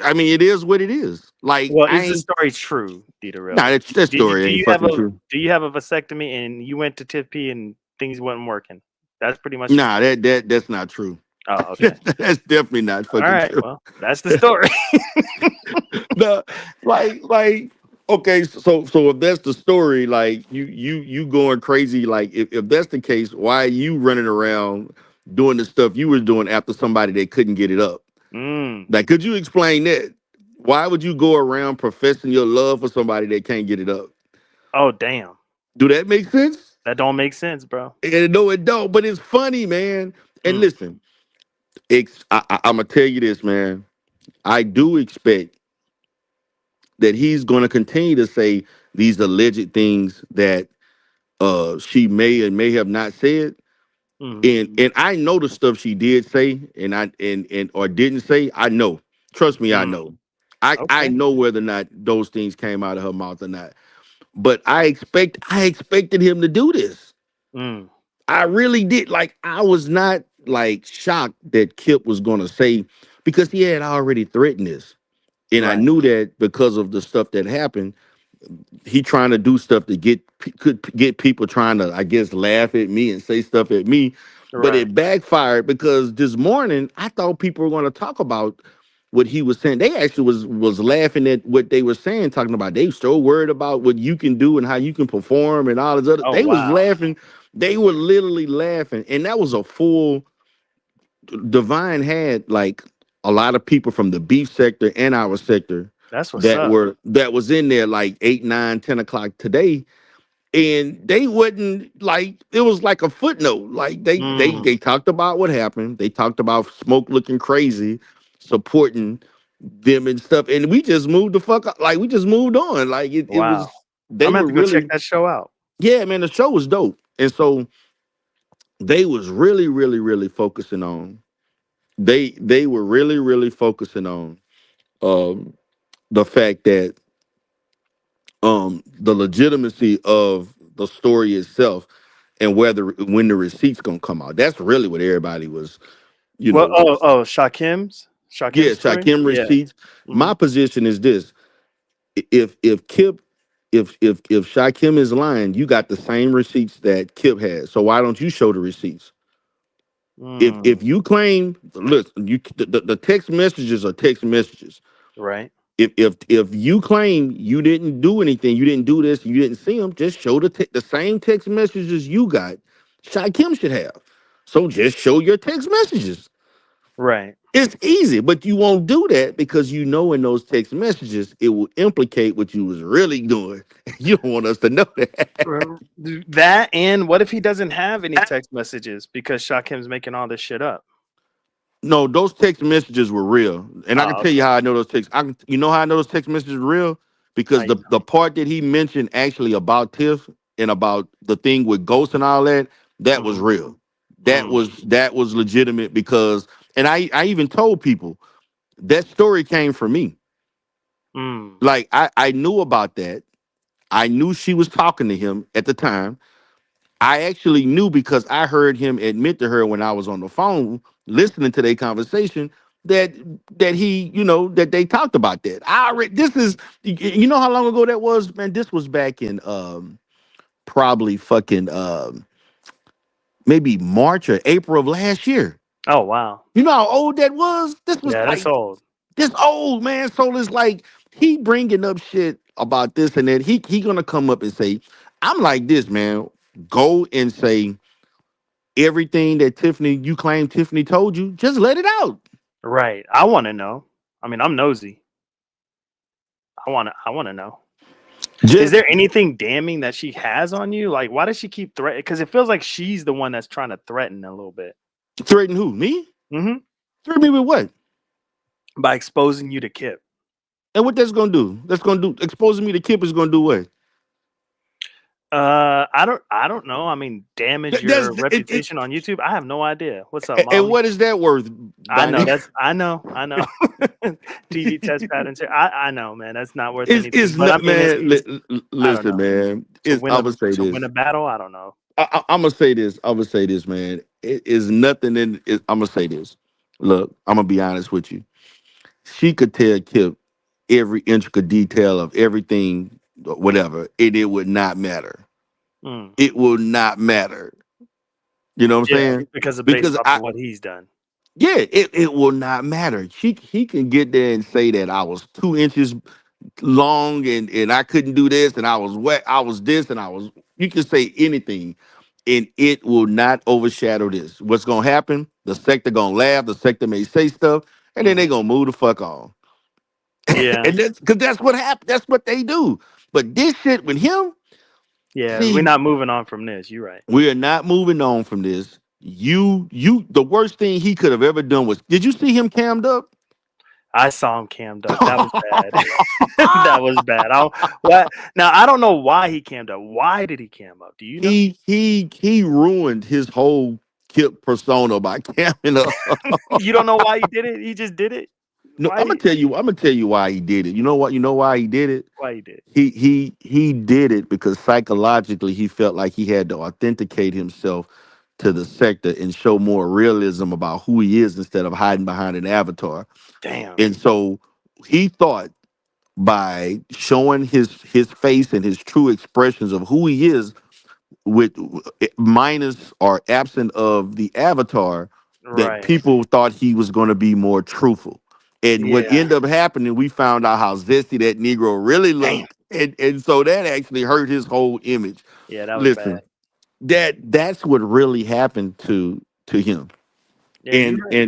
I mean, it is what it is. Like Well, I is the ain't. story true, Nah, Dieterell? that Did you story do ain't you have fucking a true. do you have a vasectomy and you went to Tiff P and things wasn't working? That's pretty much the Nah, story. that's not true. Oh, okay. That's definitely not All fucking right. true. Well, that's the story. No, like okay, so if that's the story, like you going crazy, like if that's the case, why are you running around doing the stuff you were doing after somebody that couldn't get it up? Mm. Like, could you explain that? Why would you go around professing your love for somebody that can't get it up? Oh, damn. Do that make sense? That don't make sense, bro. And no, it don't. But it's funny, man. And Mm. listen, I'm gonna tell you this, man. I do expect that he's going to continue to say these alleged things that she may and may have not said. Mm. And I know the stuff she did say and or didn't say. I know. Trust me, I Mm. know. I Okay. know whether or not those things came out of her mouth or not. But I expected him to do this. Mm. I really did. Like I was not like shocked that Kip was gonna say because he had already threatened this. And I Right. knew that because of the stuff that happened, he trying to do stuff to could get people trying to, I guess, laugh at me and say stuff at me. but Right. it backfired because this morning I thought people were going to talk about what he was saying. They actually was laughing at what they were saying, talking about they so worried about what you can do and how you can perform and all this other. Oh They was wow. laughing. They were literally laughing, and that was a full. Divine had like a lot of people from the beef sector and our sector That's what's up. that was in there like 8, 9, 10 o'clock today, and they wouldn't like it was like a footnote. Like Mm, they talked about what happened. They talked about Smoke looking crazy, supporting them and stuff, and we just moved the fuck up. Like we just moved on. Like it wow. was they I'm gonna have were to go check really that show out. yeah man. The show was dope, and so they was really focusing on they were really focusing on um the fact that the legitimacy of the story itself and whether when the receipts gonna come out. That's really what everybody was, you Well, know. Shakim's Yeah, story. Shakim Yeah. receipts. Hmm. My position is this: if Kip, if Shakim is lying, you got the same receipts that Kip has. So why don't you show the receipts? If Mm, you claim, listen, the text messages are text messages. right. If you claim you didn't do anything, you didn't do this, you didn't see them, just show the same text messages you got. Shakim should have. So just show your text messages. Right. It's easy, but you won't do that because you know in those text messages it will implicate what you was really doing. You don't want us to know that. That and what if he doesn't have any text messages because Shakim's making all this shit up? No, those text messages were real, and I can Oh, tell you okay. how I know those texts. You know how I know those text messages were real How because you the part that he mentioned actually about Tiff and about the thing with Ghost and all that, that was know? real. Mm, That was legitimate because, and I even told people that story came from me. mm, Like I knew about that. I knew she was talking to him at the time. I actually knew because I heard him admit to her when I was on the phone listening to their conversation that he, that they talked about that. I already this is you know how long ago that was, man? This was back in probably fucking maybe March or April of last year. oh wow. You know how old that was? This was Yeah, that's like old. this old man. So it's like he bringing up shit about this and that. He gonna come up and say, I'm like this, man. Go and say everything that Tiffany, you claim Tiffany told you, just let it out. Right. I want to know. I mean, I'm nosy. I want to know. Is Just there anything damning that she has on you? Like, why does she keep threatening? Because it feels like she's the one that's trying to threaten a little bit. threaten who? Me? Hmm. Threaten me with what? By exposing you to Kip. And what that's gonna do? That's gonna do exposing me to Kip is gonna do what? I don't know. I mean, damage That's your it, reputation on YouTube. I have no idea. What's up, and Molly? what is that worth, I know Bonnie? that's I know. TV test patterns. I know, man. That's not worth It's anything. But I not, mean, man. I don't Listen, know. man. To It's win I'm a gonna say to win this. a battle, I don't know. I'm gonna say this. I'm gonna say this, man. It is nothing in. I'm gonna say this. Look, I'm gonna be honest with you. She could tell Kip every intricate detail of everything, whatever, and it would not matter. Mm. It will not matter. You know what I'm Yeah, saying? because of based Because off of what he's done. yeah, it will not matter. He can get there and say that I was 2 inches long and I couldn't do this and I was wet, I was this and I was. You can say anything, and it will not overshadow this. What's gonna happen? The sector gonna laugh. The sector may say stuff, and then they Hmm. gonna move the fuck on. Yeah, And that's because that's what happened. That's what they do. But this shit with him, yeah. We're see, not moving on from this. You're right. we are not moving on from this. The worst thing he could have ever done was. Did you see him cammed up? I saw him cammed up. That was bad. That was bad. What? Now I don't know why he cammed up. Why did he cam up? Do you know? He ruined his whole Kip persona by camming up. You don't know why he did it. He just did it. No, Why I'm gonna did tell you. I'm gonna tell you why he did it. You know what? You know why he did it. why he did? He did it because psychologically he felt like he had to authenticate himself to the sector and show more realism about who he is instead of hiding behind an avatar. Damn. And so he thought by showing his face and his true expressions of who he is, with minus or absent of the avatar, that Right. people thought he was going to be more truthful. And what Yeah. ended up happening, we found out how zesty that Negro really Damn. looked, and so that actually hurt his whole image. Yeah, that was bad. Listen, that's what really happened to him, Yeah, you're and right.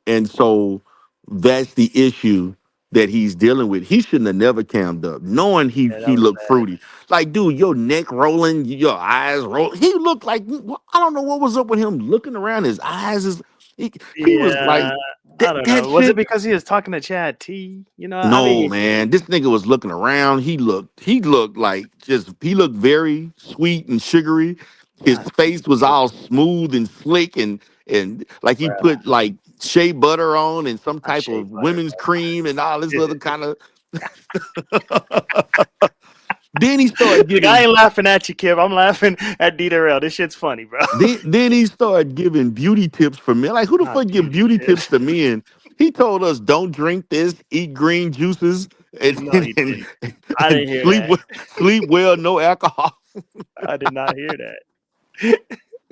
and so that's the issue that he's dealing with. He shouldn't have never cammed up, knowing Yeah, that he was looked bad. fruity. Like, dude, your neck rolling, your eyes roll. He looked like, I don't know what was up with him looking around. His eyes is he was like Yeah, I that don't that know. Was it shit. because he was talking to Chad T? I No, mean, man, this nigga was looking around. He looked like just he looked very sweet and sugary. His God, face was all smooth and slick and like he bro, put like shea butter on and some not type shea of butter, women's cream and all this bro. other kind of. Then he started Look, I giving ain't laughing at you, Kip. I'm laughing at D Darrell. This shit's funny, bro. then he started giving beauty tips for men. Like, who the Not fuck give beauty beauty tips tips. to men? He told us don't drink this, eat green juices, and No, and, he and, didn't. I and didn't hear that. sleep well, no alcohol. I did not hear that.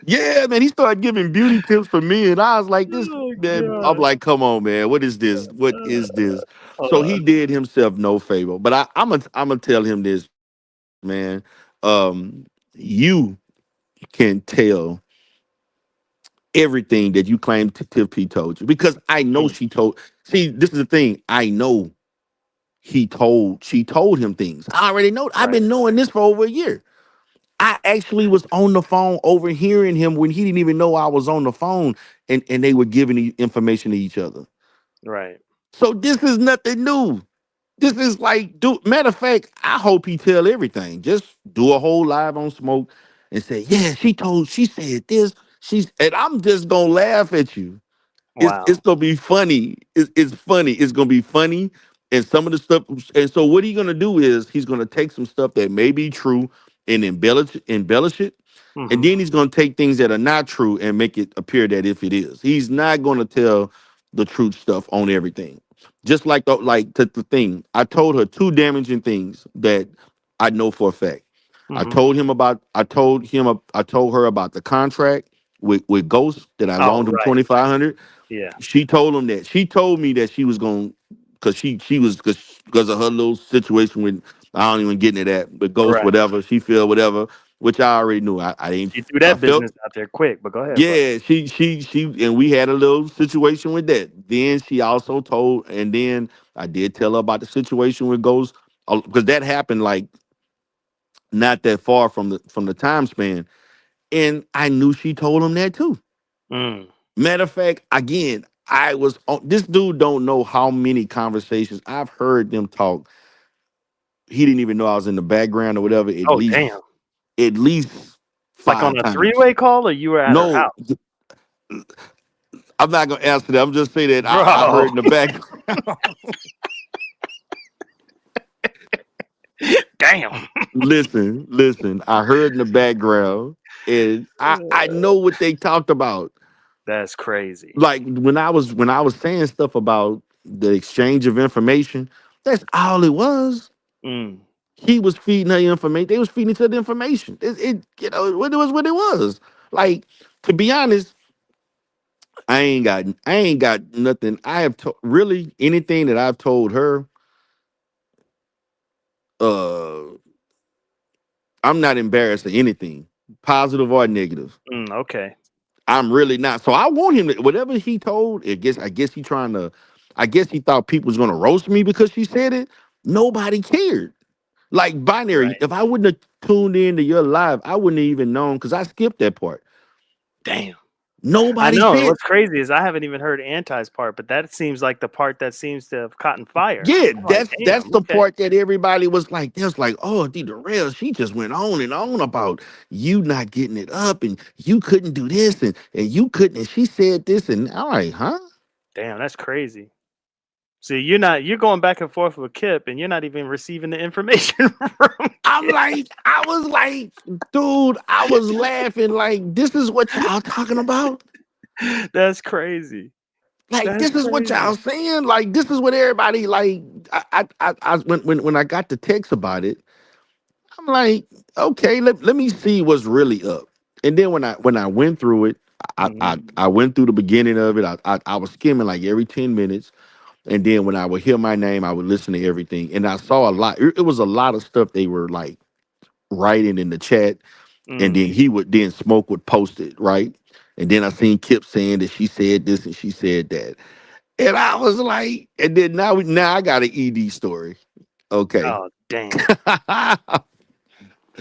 Yeah, man, he started giving beauty tips for men. I was like, this Oh man, I'm god. like, come on, man, what is this? What is this? So Uh, he did himself no favor. But I'm gonna tell him this, man. You can tell everything that you claim Tiff P told you because I know mm, she told. See, this is the thing. I know she told him things. I already know. I've right, been knowing this for over a year. I actually was on the phone overhearing him when he didn't even know I was on the phone, and they were giving information to each other. right. So this is nothing new. This is like, matter of fact, I hope he tell everything. Just do a whole live on Smoke and say, yeah, she said this. And I'm just gonna laugh at you. It's Wow. gonna be funny. It's funny. It's gonna be funny. And some of the stuff. And so what he's gonna do is he's gonna take some stuff that may be true and embellish it, and Hmm. then he's gonna take things that are not true and make it appear that if it is. He's not gonna tell the truth stuff on everything. Just like the thing. I told her two damaging things that I know for a fact. Hmm. I told her about the contract with Ghost that I Oh, loaned him right. 2,500. Yeah. She told him that. She told me that she was going because she was because of her little situation with I don't even get into that, but Ghost Right. whatever she feel whatever, which I already knew. I didn't. She threw I that felt business out there quick, but go ahead, bro. yeah. She and we had a little situation with that. Then she also told, and then I did tell her about the situation with Ghost because that happened like not that far from the time span, and I knew she told him that too. Mm. Matter of fact, again, I was on this dude don't know how many conversations I've heard them talk. He didn't even know I was in the background or whatever, Oh, damn. at least Like on five a times. three-way call, or you were at her No, house, I'm not gonna answer that. I'm just saying that I bro? heard in the background. Damn. Listen, I heard in the background and I know what they talked about. That's crazy. Like when I was saying stuff about the exchange of information, that's all it was. Mm. He was feeding her information. They was feeding each other information. It was what it was. Like, to be honest, I ain't got nothing. I have really anything that I've told her. Uh, I'm not embarrassed of anything, positive or negative. Mm, okay. I'm really not. So I want him to whatever he told. I guess he trying to. I guess he thought people was gonna roast me because she said it. Nobody cared. Like binary. Right. If I wouldn't have tuned into your live, I wouldn't have even known because I skipped that part. Damn. I Nobody know. And said, what's crazy is I haven't even heard Anti's part, but that seems like the part that seems to have caught in fire. yeah, I'm like, that's damn. the Okay. part that everybody was like, they was like, oh, the rail, she just went on and on about you not getting it up and you couldn't do this and you couldn't, and she said this, and I'm like, huh? Damn, that's crazy. See, you're going back and forth with Kip, and you're not even receiving the information from I'm Kip. like, I was like, dude, I was laughing like, this is what y'all talking about? That's crazy. Like, That's this is what crazy. y'all saying? Like, this is what everybody like. When I got the text about it, I'm like, okay, let me see what's really up. And then when I went through it, Hmm. I went through the beginning of it. I was skimming like every 10 minutes. And then when I would hear my name, I would listen to everything. And I saw a lot. It was a lot of stuff they were like writing in the chat. And Mm. then Smoke would post it, right? And then I seen Kip saying that she said this and she said that. And I was like, and then now I got an ED story. Okay. Oh damn,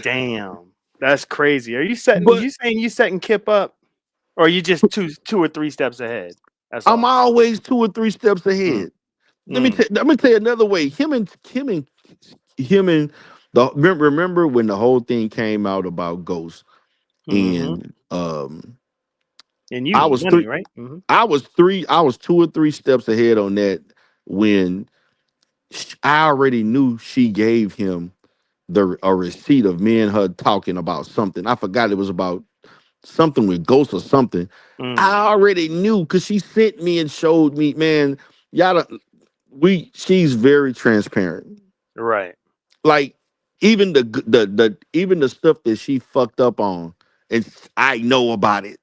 damn, that's crazy. Are you setting? But You saying you setting Kip up, or are you just two or three steps ahead? That's I'm all. always 2 or 3 steps Mm. ahead. Mm. Let me tell you another way. Him and the remember when the whole thing came out about Ghost Hmm. and And you I need was money, three right? Hmm. I was 2 or 3 steps ahead on that when I already knew she gave him the a receipt of me and her talking about something. I forgot it was about something with Ghost or something. Mm. I already knew because she sent me and showed me, man. Y'all, she's very transparent. Right. Like even even the stuff that she fucked up on, and I know about it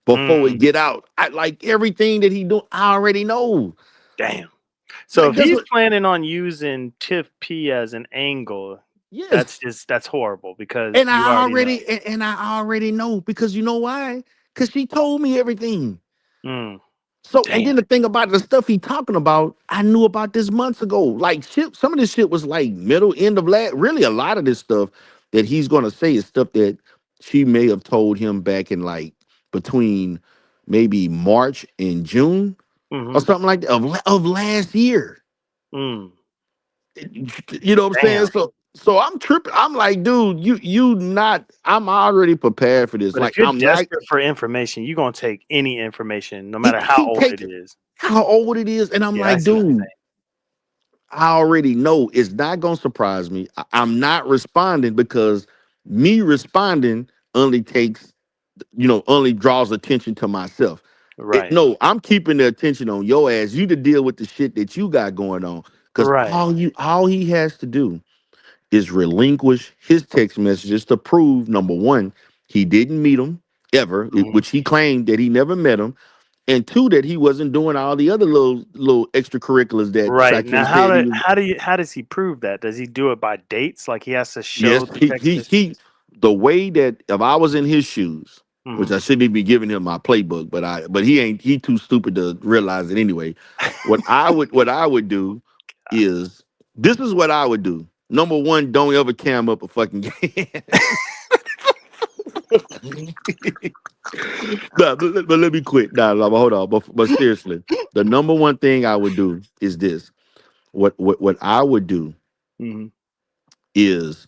before it Mm. get out. I like everything that he do. I already know. Damn. So Like if that's he's what. planning on using Tiff P as an angle, Yes, that's horrible because you already know. and I already know because you know why? Because she told me everything. Mm. So, and Damn. then the thing about the stuff he talking about, I knew about this months ago. Like shit, some of this shit was like middle end of last. Really, a lot of this stuff that he's gonna say is stuff that she may have told him back in like between maybe March and June or Hmm. something like that of last year. Mm. You know what I'm saying? Damn. So I'm tripping. I'm like, dude, you not. I'm already prepared for this. But Like if you're I'm not. desperate for information, you're gonna take any information, no matter how He old take it is. how old it is, and I'm Yeah, I like, see what you're dude. I already know it's not gonna surprise me. I'm not responding because me responding only takes, only draws attention to myself. saying. Right. No, I'm keeping the attention on your ass. You to deal with the shit that you got going on. Cause Right. all he has to do is relinquish his text messages to prove number one, he didn't meet him ever, Mhm. which he claimed that he never met him, and two, that he wasn't doing all the other little extracurriculars that Right. Now Shakim said he was. how does he prove that? Does he do it by dates? Like he has to show Yes, the he text he he. messages? The way that if I was in his shoes, which Mhm. I shouldn't even be giving him my playbook, but he ain't he too stupid to realize it anyway. What I would do is this is what I would do. Number one, don't ever cam up a fucking game. No, but let me quit. No, hold on. But seriously, the number one thing I would do is this. What I would do Mhm. is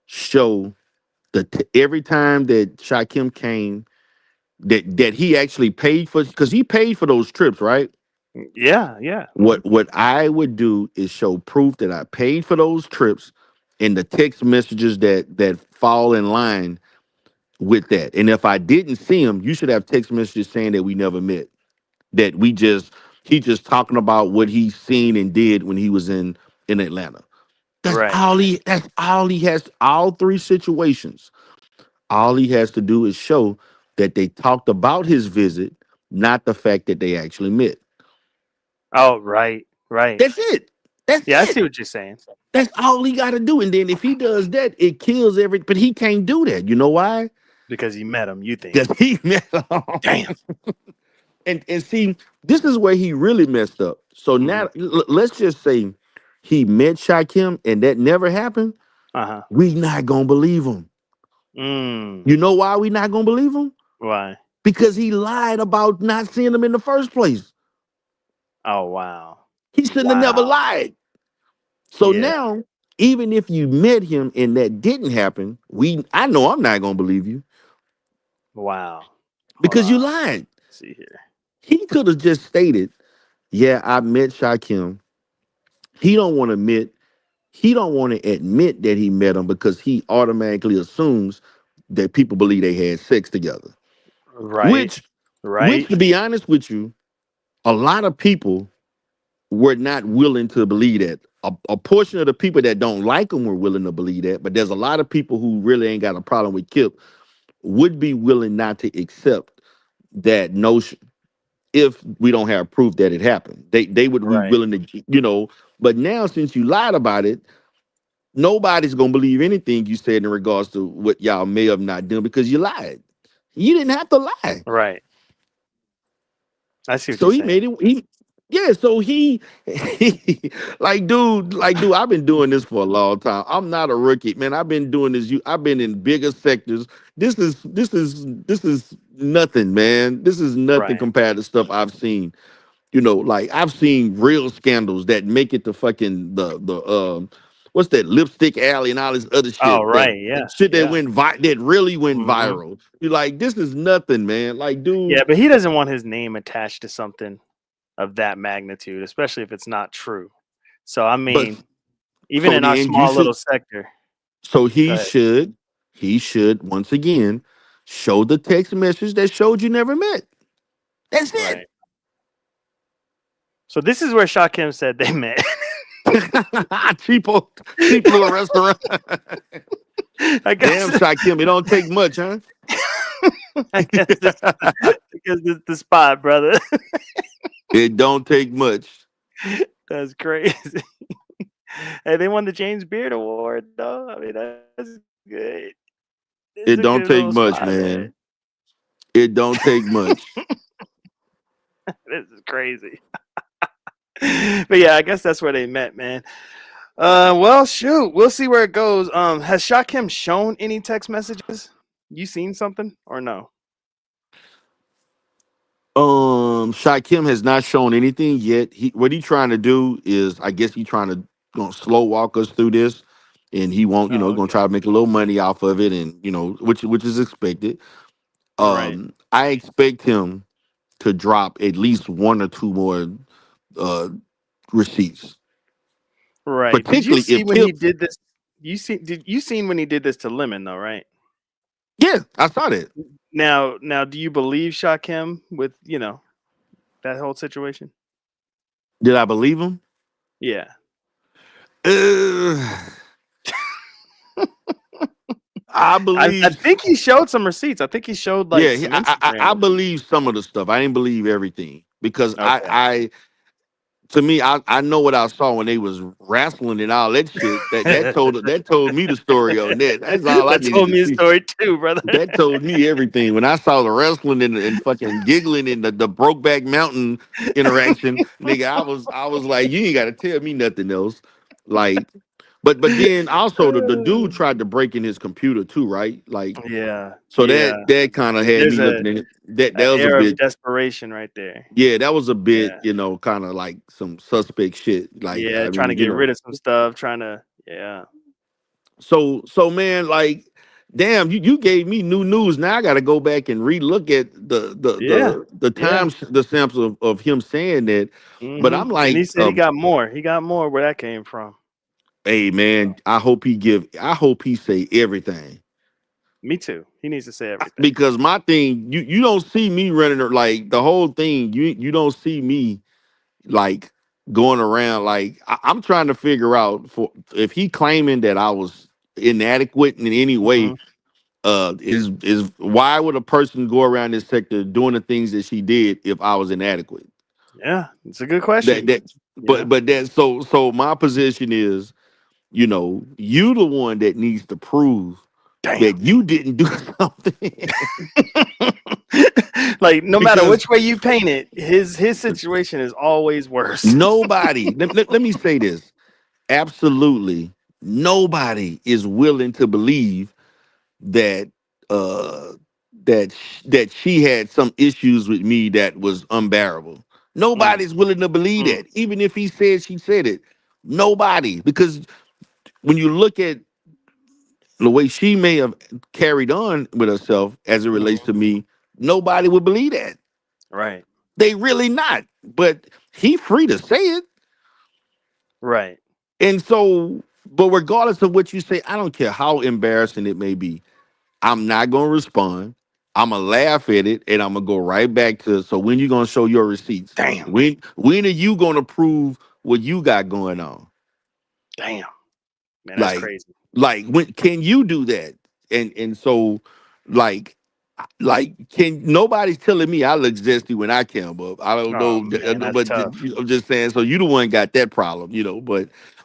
show every time that Shakim came that he actually paid for because he paid for those trips, right? Yeah, yeah. Mhm. What I would do is show proof that I paid for those trips and the text messages that fall in line with that. And if I didn't see him, you should have text messages saying that we never met. That he just talking about what he seen and did when he was in Atlanta. Right. That's all he has, all three situations. All he has to do is show that they talked about his visit, not the fact that they actually met. Oh, right. Right. That's it. That's Yeah, I it. see what you're saying. That's all he got to do. And then if he does that, it kills every. But he can't do that. You know why? Because you met him, you think. Because he met. Damn. And see, this is where he really messed up. So Mhm. now let's just say he met Shakim and that never happened. Uh-huh. We not gonna believe him. Mm. You know why we not gonna believe him? Why? Because he lied about not seeing him in the first place. Oh, wow. He shouldn't have never Wow. lied. So Yeah. now, even if you met him and that didn't happen, I know I'm not gonna believe you Wow. Hold because on. you lied. Let's see here. He could have just stated, "Yeah, I met Shakim." He don't want to admit. He don't want to admit that he met him because he automatically assumes that people believe they had sex together. Right. Which, Right. to be honest with you, a lot of people. were not willing to believe that. A portion of the people that don't like him were willing to believe that, but there's a lot of people who really ain't got a problem with Kip would be willing not to accept that notion if we don't have proof that it happened. They would be Right. willing to, But now since you lied about it, nobody's gonna believe anything you said in regards to what y'all may have not done because you lied. You didn't have to lie. Right. I see what So you're he made saying. it. Yeah. So he like dude. I've been doing this for a long time. I'm not a rookie, man. I've been doing this. I've been in bigger sectors. This is nothing, man. This is nothing Right. compared to stuff I've seen. Like I've seen real scandals that make it to fucking the what's that, Lipstick Alley and all this other Oh, shit that right. Yeah. shit that Yeah. that really went Hmm. viral. You're like, this is nothing, man. Like, Yeah, dude. but he doesn't want his name attached to something of that magnitude, especially if it's not true. So I But mean, even so in our then you small should little sector. so Go ahead. he should once again show the text message that showed you never met. That's it. Right. So this is where Shakim said they met. Cheapo, cheap little restaurant. I Damn, guess. Shakim, it don't take much, huh? I guess this because this the spot, brother. It don't take much. That's crazy. Hey, they won the James Beard Award though. I mean, that's good. It's a good It little don't spot, take man. much, man. It don't take much. This is crazy. But yeah, I guess that's where they met, man. Well, shoot, we'll see where it goes. Has Shakim shown any text messages? You seen something or no? Shai Kim has not shown anything yet. What he trying to do is, I guess he trying to gonna slow walk us through this, and he won't, Oh, gonna okay. try to make a little money off of it, and which is expected. Right. I expect him to drop at least one or two more uh receipts, Right. Did you particularly see if when he Kip. did this? Did you seen when he did this to Lemon though, right? Yeah, I saw that. Now, do you believe Shakim with that whole situation? Did I believe him? Yeah. Uh, I I believe. think he showed some receipts. I think he showed Yeah, like some I Instagram receipts. believe some of the stuff. I didn't believe everything because Okay. to me, I know what I saw when they was wrestling and all that shit. That told me the story on that. That's all I That needed told to me a see. story too, brother. That told me everything. When I saw the wrestling and fucking giggling in the Brokeback Mountain interaction, nigga, I was like, you ain't got to tell me nothing else. Like, but then also the dude tried to break in his computer too, right? Like, Yeah, so yeah. that kind of had There's me looking at it. That a was a air of bit. desperation right there. Yeah, that was a bit, Yeah, kind of like some suspect shit. Like, yeah. I Trying to mean, get rid of some stuff. Trying to, yeah, so man, like, damn, you gave me new news. Now I got to go back and relook at yeah, the yeah. times, the samples of him saying that. But I'm And like, he said he got more. He got more. Where that came from? hey man, I hope he say everything. Me too. He needs to say everything. Because my thing, you don't see me running like the whole thing. You don't see me like going around like I'm trying to figure out for if he claiming that I was inadequate in any way. Hmm. Is why would a person go around this sector doing the things that she did if I was inadequate? Yeah, it's a good question. That Yeah. but that so my position is, you the one that needs to prove Damn. that you didn't do something. Like no matter Because which way you paint it, his situation is always worse. nobody, let me say this, absolutely nobody is willing to believe that uh that she had some issues with me that was unbearable. Mm, Nobody's willing to believe mm, that, even if he said she said it. Nobody, because when you look at the way she may have carried on with herself as it relates mhm. to me, nobody would believe that. Right. They really not. But he free to say it. Right. And so, but regardless of what you say, I don't care how embarrassing it may be. I'm not gonna respond. I'm gonna laugh at it, and I'm gonna go right back to. So when you gonna show your receipts? Damn. When are you gonna prove what you got going on? Damn. Man, that's Like, crazy. when can you do that? And so, like, can nobody's telling me I look zesty when I come up. I don't Oh know, man, that's but tough. I'm just saying. So you the one got that problem,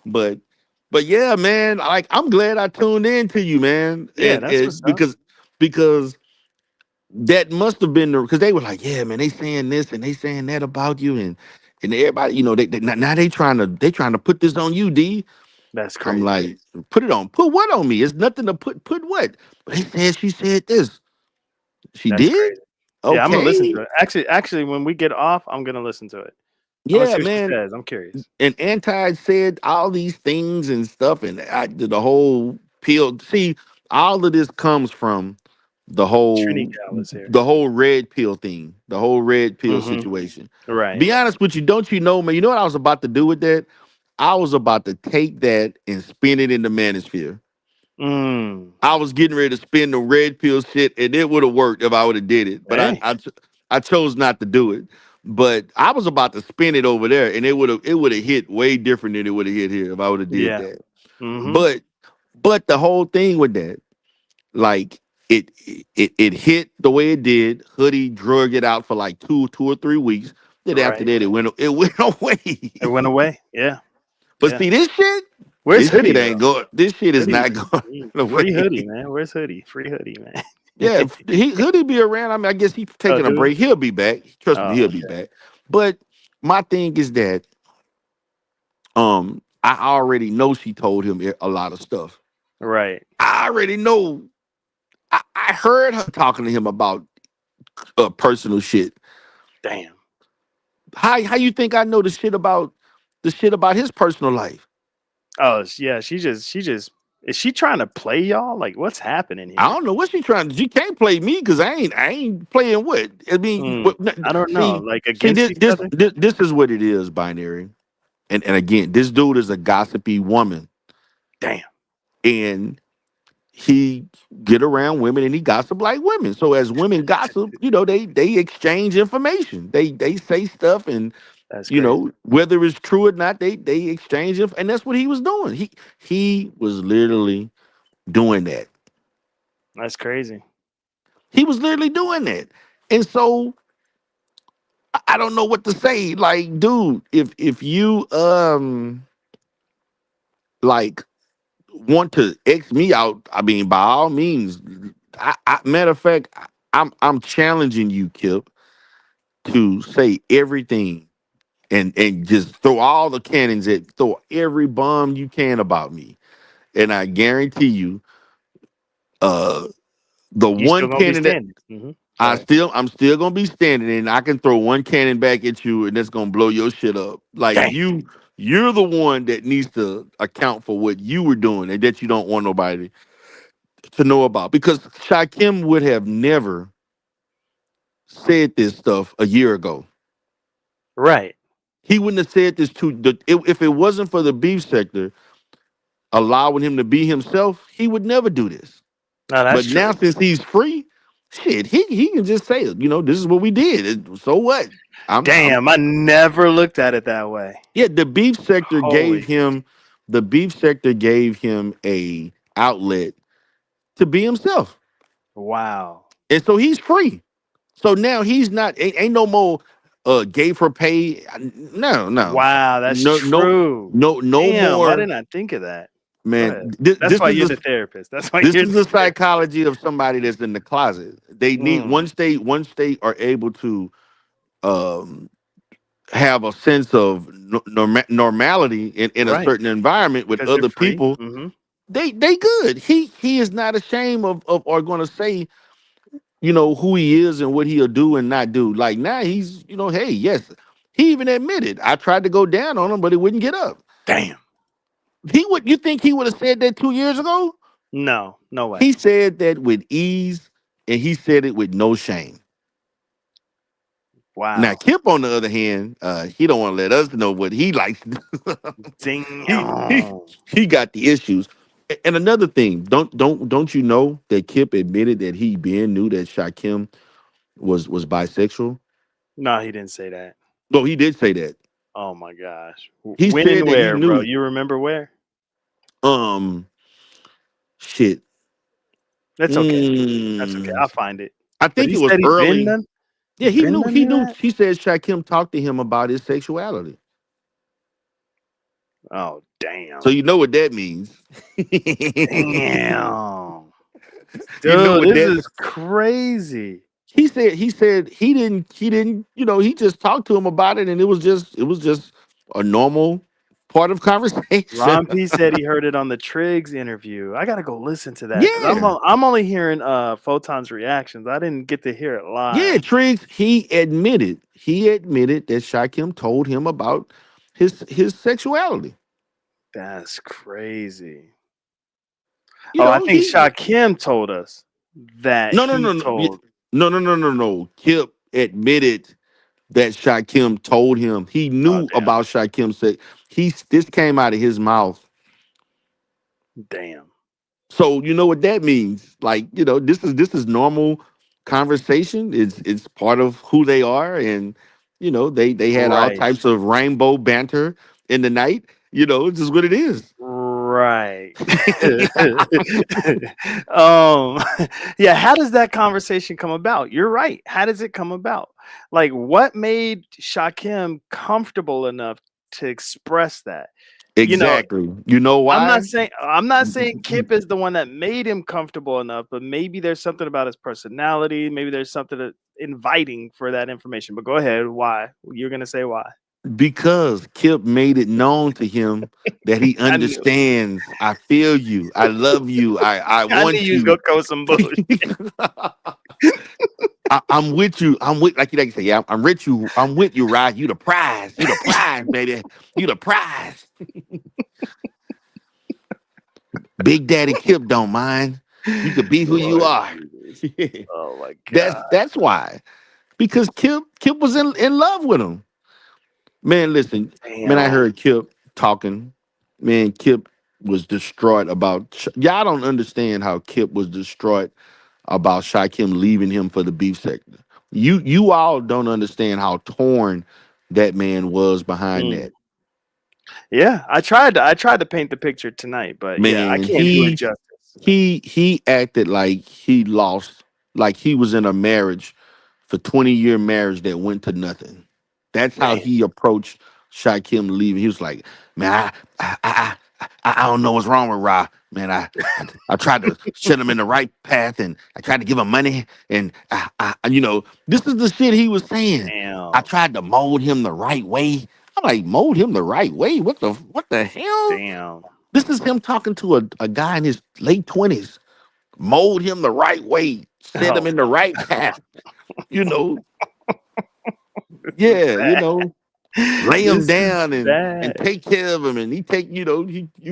but but yeah, man. Like, I'm glad I tuned in to you, man, Yeah, that's and what's up. because that must have been because they were like, yeah, man, they saying this and they saying that about you, and everybody, now they trying to put this on you, D. That's I'm crazy. like, put what on me? It's nothing to put what. But they said she said this. She That's did? crazy. Yeah, I'm gonna listen Okay. to it. Actually, when we get off, I'm gonna listen to it. I'm gonna Yeah, see what she man. says. I'm curious. And Anti said all these things and stuff, and I did the whole pill. See, all of this comes from the Trini whole Gal is here. the whole red pill thing, the whole red pill Mm-hmm. situation. Right. Be honest with you, don't you know, man? You know what I was about to do with that? I was about to take that and spin it in the manosphere. Mm. I was getting ready to spin the red pill shit, and it would have worked if I would have did it. But Hey. I chose not to do it. But I was about to spin it over there, and it would have hit way different than it would have hit here if I would have did Yeah. that. Mm-hmm. But the whole thing with that, like, it hit the way it did. Hoodie drug it out for like two or 3 weeks. Then after Right. that, it went It away. went away. Yeah. But Yeah. see, this shit, Where's Hoodie though? This shit is Hoodie. not going away. Free Hoodie, man. Where's Hoodie? Free Hoodie, man. Yeah, he'll be around. I mean, I guess he's Oh, taking a dude. break. He'll be back. Trust me, Oh, he'll be back. But my thing is that I already know she told him a lot of stuff. right. I already know. I heard her talking to him about personal shit. Damn. How you think I know the shit about his personal life? Oh, yeah. She just is she trying to play y'all? Like, what's happening I here? don't know what she trying to. She can't play me because I ain't playing what. I mean, Mm. I don't know. see, Like see against this each this other? this this is what it is, binary. And again, this dude is a gossipy woman, Damn. and he get around women and he gossip like women. So as women gossip, they exchange information. They say stuff, and That's crazy. whether it's true or not, they exchange it, and that's what he was doing. He was literally doing that. That's crazy. He was literally doing that. And so I don't know what to say. Like, dude, if you like want to X me out, I mean, by all means. Matter of fact, I'm challenging you, Kip, to say everything and just throw all the cannons throw every bomb you can about me, and I guarantee you, uh, the You still one gonna be cannon that standing. Go ahead. I'm still gonna be standing, and I can throw one cannon back at you, and that's gonna blow your shit up. Like, Damn. you're the one that needs to account for what you were doing and that you don't want nobody to know about, because Shakim would have never said this stuff a year ago. Right. He wouldn't have said this if it wasn't for the beef sector allowing him to be himself. He would never do this. No, that's But now, true. since he's free, shit, he can just say it. This is what we did. So what? I'm Damn, I never looked at it that way. Yeah. Holy The beef sector gave him a outlet to be himself, wow. and so he's free. So now he's not ain't no more gay for pay. No, no, Wow, that's no, no, true. no Damn, why more. didn't I think of that? Go Man, ahead. this, That's this why is you're the the therapist. That's why this you're is the the therapist. psychology of somebody that's in the closet. They need Mm, once they are able to um, have a sense of normality in a right. certain environment with Because they're other free. people. They good. He is not ashamed of or going to say who he is and what he'll do and not do. Like, now he's hey, yes, he even admitted I tried to go down on him, but he wouldn't get up. Damn. You think he would have said that 2 years ago? No, no way. He said that with ease, and he said it with no shame. Now, Wow. Kip, on the other hand, he don't want to let us know what he likes to do. he, he Damn. he got the issues. And another thing, don't you know that Kip admitted that he been knew that Shakim was bisexual? No, he didn't say that. No, he did say that. Oh my gosh. He When said and that he where, bro? knew. You remember where? Um, shit. That's okay. That's okay. Mm, I'll find it. I But think he it was said he been early. done. He Yeah, he been knew. done He knew knew. that. He said Shakim talked to him about his sexuality. Oh So damn. you know what that means. Damn. You know Dude, what this that. is crazy. He said he didn't he just talked to him about it, and it was just a normal part of conversation. Ron P said he heard it on the Triggs interview. I gotta go listen to that because Yeah. I'm only hearing Photon's reactions. I didn't get to hear it Yeah, live. Triggs, he admitted that Shakim told him about his sexuality. That's crazy. You Oh, I know, think he Shakim told us that no no he no no told. no no no no no. Kip admitted that Shakim told him he Oh knew damn, about Shakim said this came out of his mouth. damn. So you know what that means. Like, this is normal conversation. It's part of who they are, and they had all Right, types of rainbow banter in the night. It's just what it is. right. um, yeah. How does that conversation come about? You're right. How does it come about? Like, what made Shakim comfortable enough to express that? You know, Exactly. You know why? I'm not saying Kip is the one that made him comfortable enough, but maybe there's something about his personality. Maybe there's something inviting for that information. But go ahead. Why? You're gonna say why? Because Kip made it known to him that he I knew. understands. I feel you. I love you. I I knew want you was you. gonna go some bullshit. I'm with you. I'm with like you say. Yeah, I'm with you. I'm with you, Rod. You the prize. You the prize, baby. You the prize. Big Daddy Kip don't mind. You could be who you Lord are. Jesus. Oh my that's god. that's why. Because Kip was in love with him. Man, listen. Man, I Damn. heard Kip talking. Man, Kip was distraught about. Y'all don't understand how Kip was distraught about Shakim leaving him for the beef sector. You all don't understand how torn that man was behind Mm. that. Yeah, I tried to paint the picture tonight, but yeah, I Man, can't do it he justice. he acted like he lost, like he was in a marriage for 20-year marriage that went to nothing. That's how Man, he approached Shakim leaving. He was like, man, I don't know what's wrong with Ra. Man, I tried to set him in the right path, and I tried to give him money, and this is the shit he was saying. I damn. tried to mold him the right way. I'm like, mold him the right way? What the hell? Damn. This is him talking to a guy in his late 20s. Mold him the right way, set him Oh, in the right path. You know, this is yeah, lay him this is down and bad. take care of him, and he take you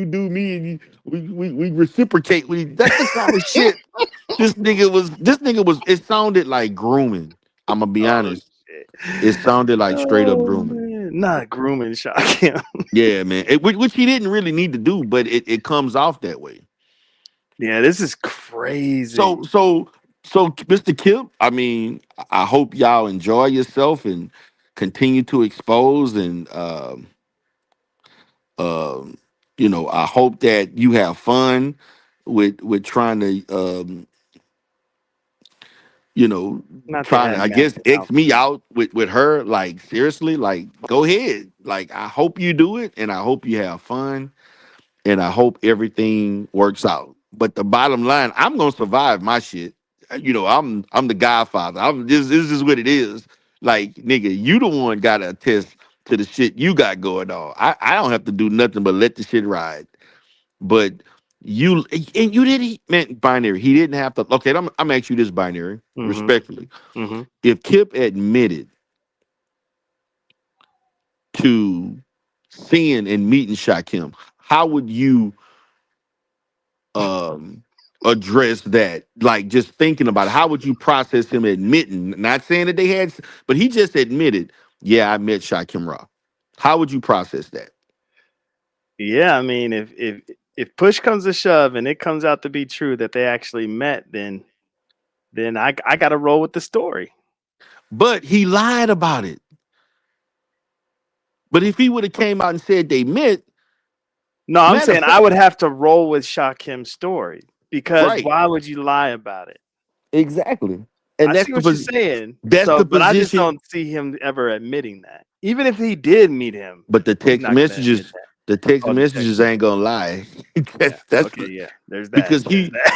do me, and we reciprocate with each. That's the kind of shit this nigga was. It sounded like grooming. I'm gonna be Oh honest. shit. It sounded like straight up Oh grooming. man, not grooming Shakim. Yeah, man. Which he didn't really need to do, but it comes off that way. Yeah, this is So crazy. so so Mr. Kip, I mean, I hope y'all enjoy yourself and continue to expose, and um I hope that you have fun with trying to you know Not to trying to, have I guess, massive X me outbursts. out with her. Like, seriously, like, go ahead. Like, I hope you do it, and I hope you have fun, and I hope everything works out. But the bottom line, I'm gonna survive my shit. I'm the Godfather. This is what it is. Like, nigga, you the one gotta attest to the shit you got going on. I don't have to do nothing but let the shit ride. But you didn't, man, binary. He didn't have to. Okay, I'm gonna ask you this, binary, Mm-hmm. respectfully. Mm-hmm. If Kip admitted to seeing and meeting Shakim, how would you um address that? Like, just thinking about it, how would you process him admitting, not saying that they had, but he just admitted, yeah, I met Shakim Ra. How would you process that? Yeah, I mean, if if push comes to shove and it comes out to be true that they actually met, then I got to roll with the story. But he lied about it. But if he would have came out and said they met, No, I'm matter of saying I fact, would have to roll with Shakim's story because right? why would you lie about it? Exactly. I And see what you're saying. that's So, the but I just position. don't see him ever admitting that. Even if he did meet him, But he's not going to admit that. the text Oh, the text messages ain't message. gonna lie. Yeah. That's Okay. Yeah. There's that. because There's that.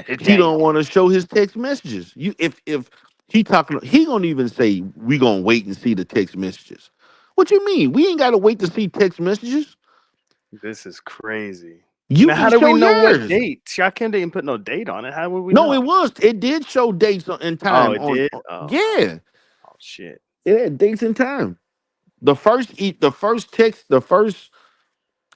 It he changed. don't want to show his text messages. You if he talking, he gonna even say we gonna wait and see the text messages. What you mean? We ain't gotta wait to see text messages. This is crazy. You Now, how can do we show know what yours. date? Shakim didn't put no date on it. How would we No, know? it was. It did show dates and Oh, time it did. yeah. Oh, shit. It had dates and time. The first text, the first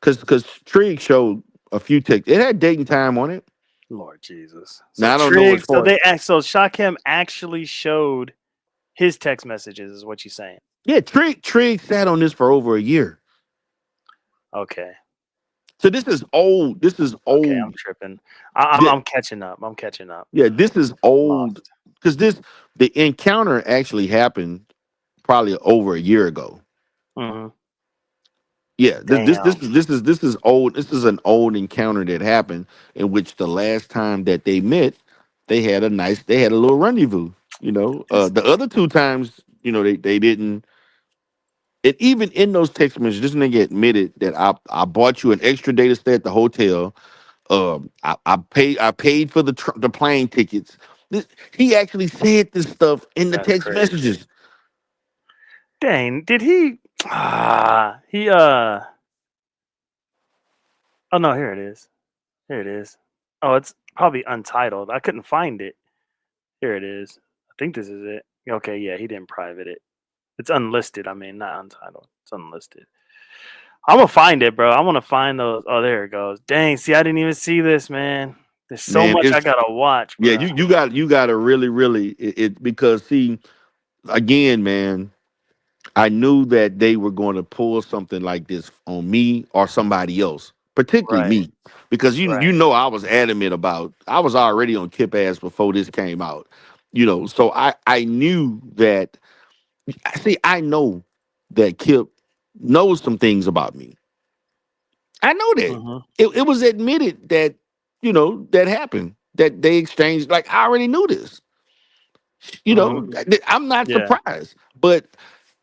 because Trig showed a few texts. It had date and time on it. Lord Jesus. So Now I don't know as Trig. So far as so Shakim actually showed his text messages. Is what you're saying? yeah, Trig sat on this for over a year. Okay. So this is old. This is Okay. I'm old. tripping. Th- I'm catching up. I'm catching up. yeah, this is I'm old lost. because the encounter actually happened probably over a year ago. Hmm. Yeah, Damn. this is old. This is an old encounter that happened in which the last time that they met, they had a little rendezvous. You know, This. the other two times, you know, they didn't. And even in those text messages, this nigga admitted that I bought you an extra day to stay at the hotel. I paid for the plane tickets. He actually said this stuff in the That's text crazy. messages. Dang. Did he? Ah. He. Oh no. Here it is. Here it is. Oh, it's probably untitled. I couldn't find it. Here it is. I think this is it. Okay. Yeah. He didn't private it. It's unlisted. I mean, not untitled. It's unlisted. I'm gonna find it, bro. I want to find those. Oh, there it goes. Dang. See, I didn't even see this, man. There's so Man, much I it's gotta watch, yeah, bro. you gotta really because see again, man, I knew that they were going to pull something like this on me or somebody else, particularly Right. me, because you Right. know I was adamant about I was already on Kip ass before this came out, you know. So I knew that. See, I know that Kip knows some things about me. I know that Mm-hmm. it was admitted that you know that happened that they exchanged. Like I already knew this. You Mm-hmm. know, I'm not Yeah. surprised, but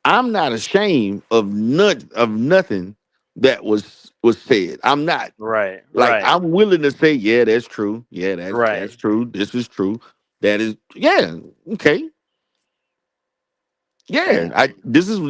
I'm not ashamed of nothing that was said. I'm not Right. like Right. I'm willing to say, yeah, that's true. Yeah, Right. that's true. This is true. That is yeah, okay. Yeah, Damn.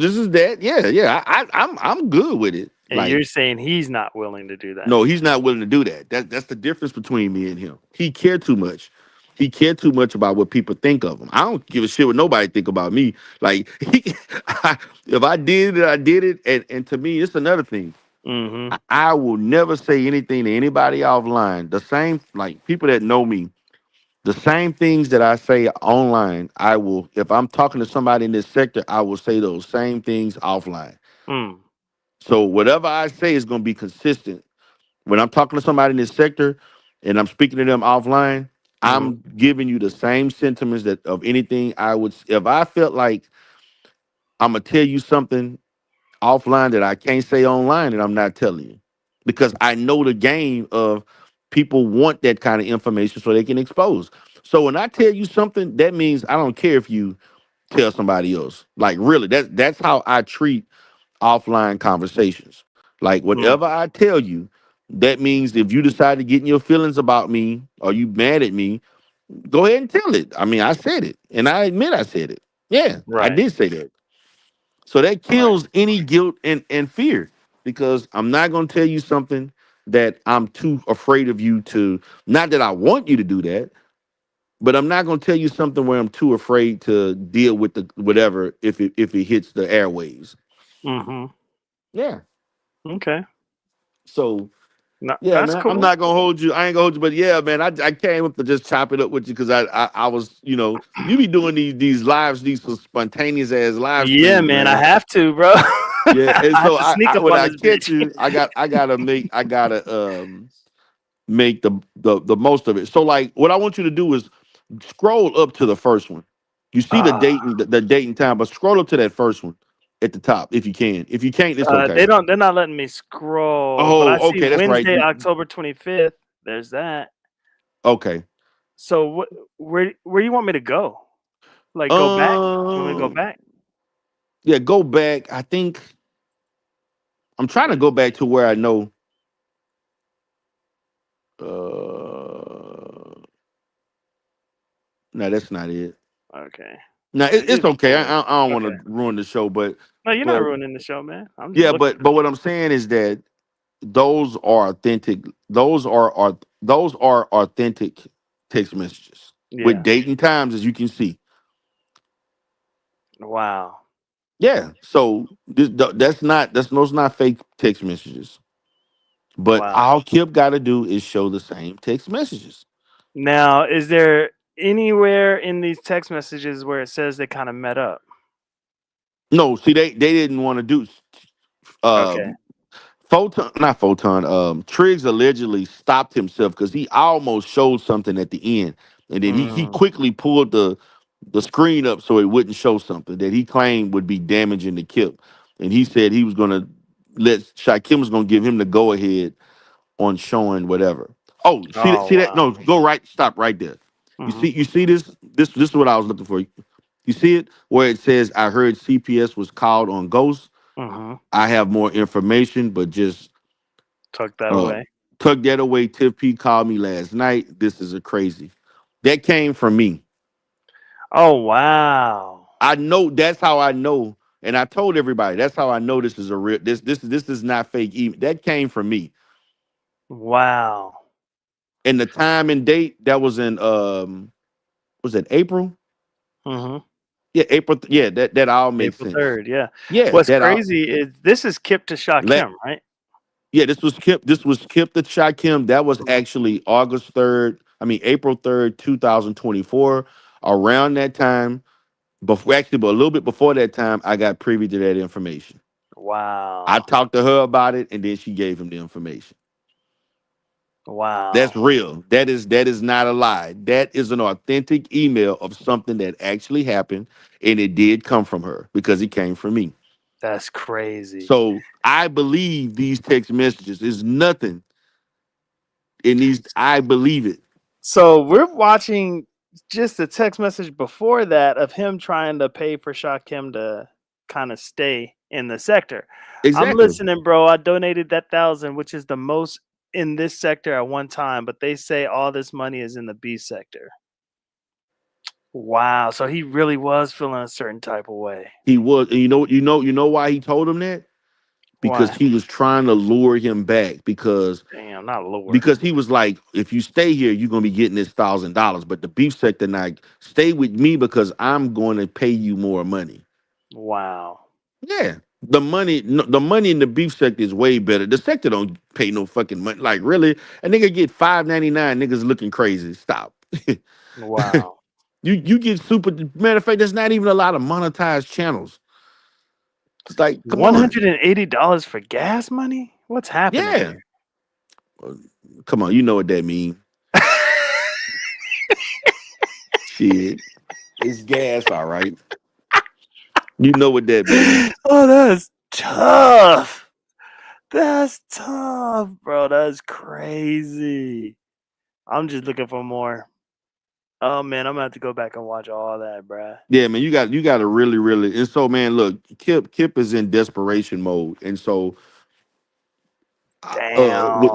this is that. Yeah, yeah. I'm good with it. And Like you're saying he's not willing to do that. no, he's not willing to do that. That's the difference between me and him. He cared too much. He cared too much about what people think of him. I don't give a shit what nobody think about me. Like if I did it, I did it. And to me, it's another thing. Mm-hmm. I will never say anything to anybody offline. The same like people that know me, the same things that I say online, I will if I'm talking to somebody in this sector, I will say those same things offline. Mm. So whatever I say is gonna be consistent when I'm talking to somebody in this sector and I'm speaking to them offline, Mm-hmm. I'm giving you the same sentiments that of anything I would if I felt like I'm gonna tell you something offline that I can't say online and I'm not telling you. Because I know the game of people want that kind of information so they can expose. So when I tell you something, that means I don't care if you tell somebody else. Like really, that's how I treat offline conversations. Like Mm. whatever I tell you, that means if you decide to get in your feelings about me or you mad at me, go ahead and tell it. I mean, I said it, and I admit I said it. Yeah, I Right. did say that. So that Right. kills any guilt and fear because I'm not going to tell you something that I'm too afraid of you to. Not that I want you to do that, but I'm not going to tell you something where I'm too afraid to deal with the whatever if it hits the airwaves. Mm-hmm. Yeah. Okay. So No, yeah, that's man, I'm cool. not gonna hold you. I ain't gonna hold you, but yeah, man, I came up to just chop it up with you because I was, you know, you be doing these lives, these spontaneous ass live Yeah, streams, man. I man. have to, bro. Yeah, and I have so to sneak I up when on I this catch bitch. you, I gotta make the most of it. So like what I want you to do is scroll up to the first one. You see the Ah, date and the date and time, but scroll up to that first one at the top if you can. If you can't, it's okay. they're not letting me scroll, but I Oh, see okay, that's right. Wednesday, October 25th. There's that. Okay. So where do you want me to go? Like go back? You want me to go Um back? yeah, go back. I think I'm trying to go back to where I know no, that's not it. Okay. No, it's It's okay. cool. I don't want Okay. to ruin the show, No, you're not but ruining the show, man. I'm just yeah, looking. but what I'm saying is that those are authentic. Those are authentic text messages with Yeah. date and times, as you can see. Wow. Yeah, so that's those not fake text messages. But Wow. all Kip got to do is show the same text messages. Now, is there anywhere in these text messages where it says they kind of met up? No, see, they didn't want to do. Okay. Um, not Photon. Triggs allegedly stopped himself because he almost showed something at the end, and then he Mm. quickly pulled the screen up so it wouldn't show something that he claimed would be damaging to Kip, and he said he was gonna let Shakim was gonna give him the go ahead on showing whatever. Oh, see that? Oh See that? wow. No, go right. Stop right there. Mhm. You see this? This is what I was looking for. You see it where it says I heard CPS was called on Ghost. Mhm. I have more information, but just Tuck that uh, away. tuck that away. Tiff P called me last night. This is a crazy. That came from me. Oh wow. I know that's how I know. And I told everybody that's how I know this is a real this is not fake email. That came from me. Wow. And the time and date that was in was it April? Mhm. Yeah, April. Yeah, that all makes April sense. 3rd. Yeah. Yeah, What's that all crazy is this is Kip to let Shakim, right? yeah, this was Kip. This was Kip the Shot Kim. That was Mhm. actually August 3rd. I mean April 3rd, 2024. Around that time, before actually, but a little bit before that time, I got privy to that information. I Wow. talked to her about it, and then she gave him the information. That's Wow. real. That is not a lie. That is an authentic email of something that actually happened, and it did come from her because it came from me. That's crazy. So I believe these text messages is nothing in these. I believe it So we're watching just a text message before that of him trying to pay for Shakim to kind of stay in the sector. I'm exactly. listening, bro. I donated that 1,000, which is the most in this sector at one time, but they say all this money is in the B sector. Wow. So he really was feeling a certain type of way. He was, and you know why he told him that because Why? he was trying to lure him back Damn, not lure. because he was like, if you stay here, you're gonna be getting this $1,000. But the beef sector like, stay with me because I'm going to pay you more money. Wow. Yeah. The money in the beef sector is way better. The sector don't pay no fucking money. Like really, a nigga get $5.99. Niggas looking crazy. Stop. Wow. You get super. Matter of fact, there's not even a lot of monetized channels. It's like, come on. $180 for gas money? What's happening Yeah. here? Uh, Come on, you know what that means. Shit. It's gas, all right. You know what that means. Oh, that's tough. That's tough, bro. That's crazy. I'm just looking for more. Oh man, I'm gonna have to go back and watch all that, bruh. Yeah, man, you got to really, really. And so, man, look, Kip is in desperation mode, and so Damn.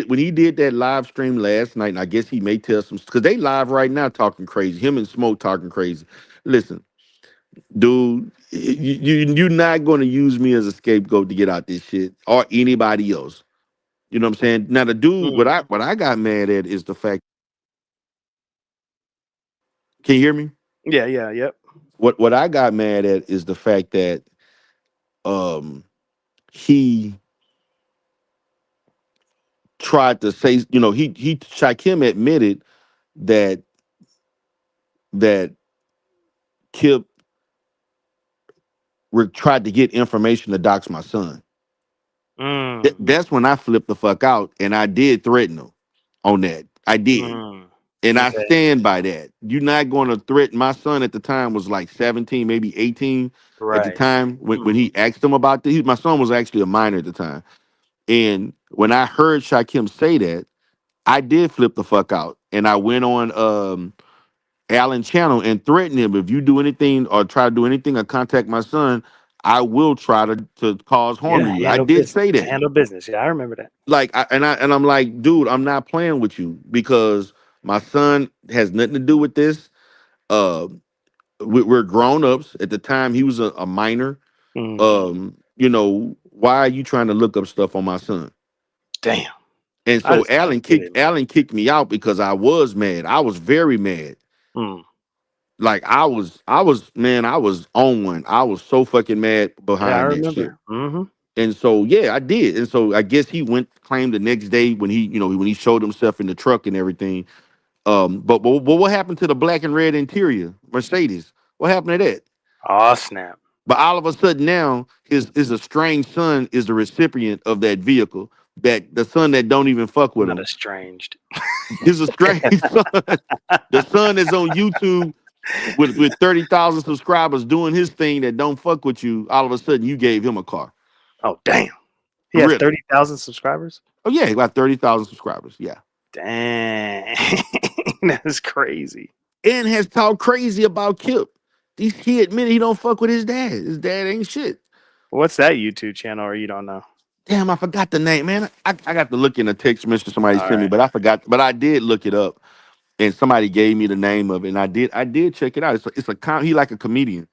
when he did that live stream last night, and I guess he may tell some because they live right now talking crazy. Him and Smoke talking crazy. Listen, dude, you're not going to use me as a scapegoat to get out this shit or anybody else. You know what I'm saying? Now the dude, Mm. what I got mad at is the fact. Can you hear me? Yeah, yeah, yep. What I got mad at is the fact that um he tried to say, he Shakim admitted that that Kip tried to get information to dox my son. Mm. That's when I flipped the fuck out, and I did threaten him on that. I did. Mm. And I Okay. stand by that. You're not going to threaten. My son at the time was like 17, maybe 18 at the Right. time when Mm. he asked him about this. My son was actually a minor at the time. And when I heard Shakim say that, I did flip the fuck out. And I went on Alan channel and threatened him. If you do anything or try to do anything or contact my son, I will try to cause harm to Yeah. you. I Handle did business. say that. Handle business. Yeah, I remember that. Like I'm like, dude, I'm not playing with you because my son has nothing to do with this. Uh, we're grown ups. At the time, he was a minor. Mm. Why are you trying to look up stuff on my son? Damn. And I so just don't get it, man. Alan kicked me out because I was mad. I was very mad. Mm. Like I was on one. I was so fucking mad Yeah, I behind that shit. remember. Mm-hmm. And so yeah, I did. And so I guess he went claimed the next day when he showed himself in the truck and everything. But what happened to the black and red interior Mercedes? What happened to that? Oh, snap. But all of a sudden now, his estranged son is the recipient of that vehicle. That the son that don't even fuck with Not him. estranged. His estranged son, the son that's on YouTube with 30,000 subscribers doing his thing that don't fuck with you. All of a sudden, you gave him a car. Oh, damn. He has Really? 30,000 subscribers? Oh yeah, he got 30,000 subscribers. Yeah, Dang. That's crazy. and has talked crazy about Kip. He admitted he don't fuck with his dad. His dad ain't shit. What's that YouTube channel or you don't know? Damn, I forgot the name, man. I got to look in a text message somebody All sent me, right. but I forgot. But I did look it up, and somebody gave me the name of it, and I did check it out. He like a comedian.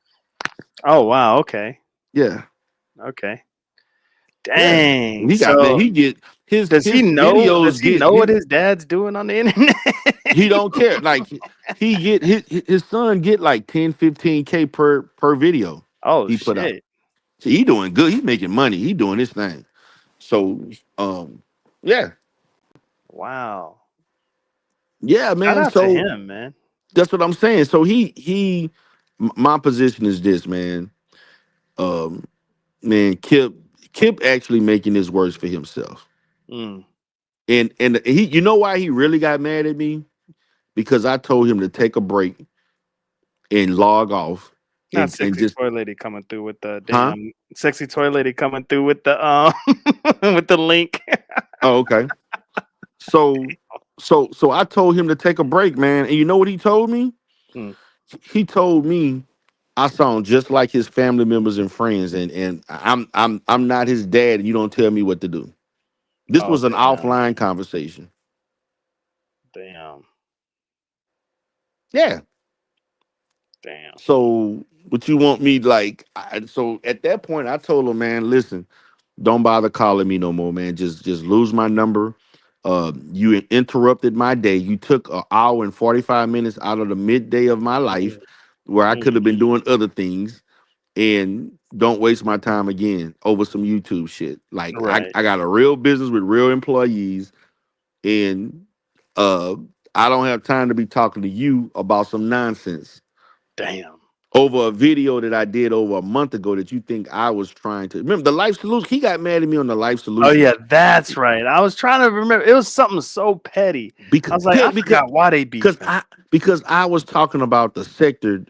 Oh, wow. Okay. Yeah, Okay. yeah. Dang. He got man. So He get does he his know does videos he get know what his dad's doing on the internet? he don't care. Like he get his son get like 10, 15K per video Oh he put out. shit. So he doing good. He making money. He doing his thing. So yeah. Wow. Yeah, Shout man. out to So him, man. that's what I'm saying. So my position is this, man. Um, man, Kip actually making this worse for himself. Mm. And he, you know why he really got mad at me? Because I told him to take a break and log off Not and sexy just, toy lady coming through with the huh? damn sexy toy lady coming through with the with the link. Oh, okay. So so I told him to take a break, man. And you know what he told me? Mm. He told me I sound just like his family members and friends, and I'm not his dad, and you don't tell me what to do. This Oh was an damn. offline conversation. Damn. Yeah. Damn. So what you want me like? So at that point, I told him, man, listen, don't bother calling me no more, man. Just lose my number. You interrupted my day. You took an hour and 45 minutes out of the midday of my life, Mm. where I could have been Mm. doing other things. And don't waste my time again over some YouTube shit. Like Right. I got a real business with real employees, and uh I don't have time to be talking to you about some nonsense Damn. over a video that I did over a month ago that you think I was trying to remember the life solution. He got mad at me on the life Oh solutions yeah, that's right. I was trying to remember. It was something so petty. I because was like, yeah, I forgot why they beefing. because I was talking about the sector,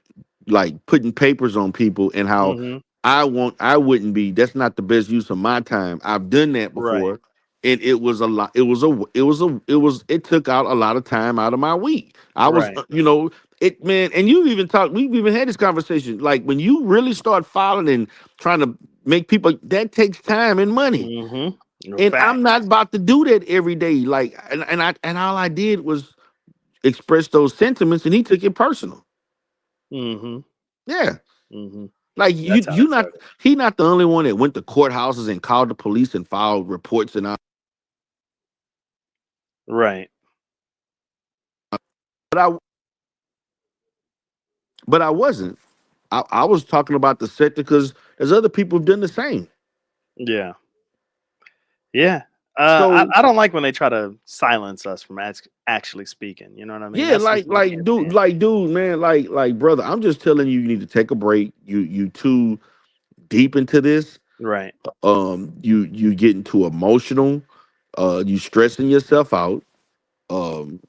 like putting papers on people and how Hmm. I wouldn't be. That's not the best use of my time. I've done that Right. before, and it was a lot. It took out a lot of time out of my week. I was Right. it man, and you even talked. We've even had this conversation. Like when you really start filing and trying to make people, that takes time and money. Mm-hmm. And I'm not Facts. about to do that every day. Like, and all I did was express those sentiments, and he took it personal. Mm-hmm. Yeah, Mm-hmm. like That's how you it not started. he not the only one that went to courthouses and called the police and filed reports and all. Right. But I wasn't. I was talking about the sector because there's other people who've done the same. Yeah. Yeah. So I don't like when they try to silence us from actually speaking. You know what I mean? yeah, That's something I can't stand. dude, man, like brother, I'm just telling you, you need to take a break. You too deep into this. Right. You getting too emotional. You stressing yourself out. Um,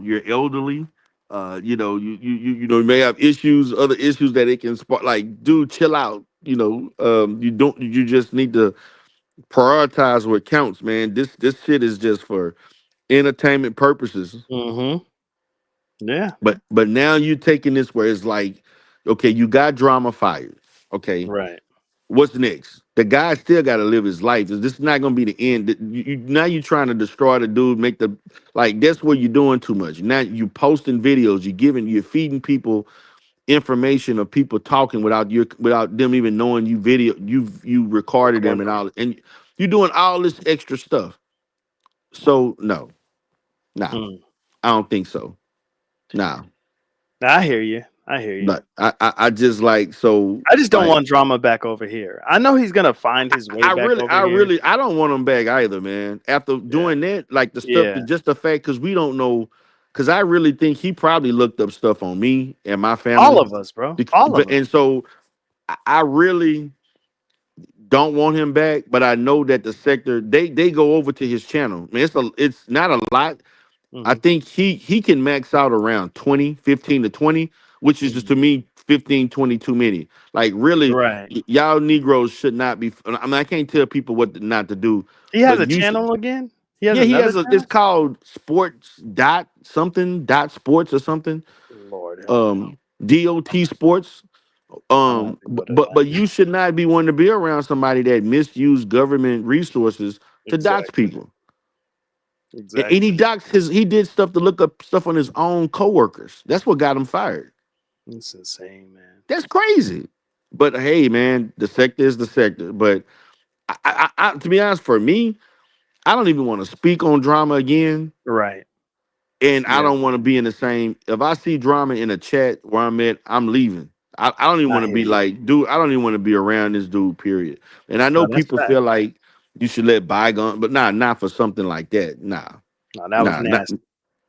you're elderly. You may have issues, other issues that it can spark. Like, dude, chill out. You just need to prioritize what counts, man. This shit is just for entertainment purposes. Mm-hmm. Yeah. But now you taking this where it's like, okay, you got drama fired. Okay, Right. what's next? The guy still got to live his life. This is not gonna be the end. Now you trying to destroy the dude, make the like. That's what you're doing too much. Now you posting videos. You're feeding people information of people talking without them even knowing you recorded them and Recording. all, and you're doing all this extra stuff. So no, nah, Mm. I don't think so. Nah, I hear you. I hear you. but I just like so I just don't like want drama back over here. I know he's gonna find his way I back really, over I here. really, I don't want him back either, man. After Yeah. doing that, like the stuff, Yeah. just the fact, because we don't know, because I really think he probably looked up stuff on me and my All family, of us, bro. All of but us. and so I really don't want him back. But I know that the sector they go over to his channel. Man, it's not a lot. I Hmm. think he can max out around 20, 15 to 20, which is just Hmm. to me 15, 20 too many. Like really, Right. y'all Negroes should not be. I mean, I can't tell people not to do, He has but a you should. channel again. He has Yeah, he another has it's channel. called sports dot something dot sports or something. Lord help me. DOT sports. I'm gonna have to go to But that. you should not be wanting to be around somebody that misuse government resources to dox Exactly. people. And he Exactly. doxed he did stuff to look up stuff on his own coworkers. That's what got him fired. It's insane, man. That's crazy. But hey, man, the sector is the sector. But to be honest, for me, I don't even want to speak on drama again. Right. And I Yeah. don't want to be in the same. If I see drama in a chat where I'm at, I'm leaving. I don't even I want to hear be you. like, dude. I don't even want to be around this dude. Period. And I know No, that's people fact. feel like you should let bygone, but nah, not for something like that. Nah, No, that was nah, not, nasty.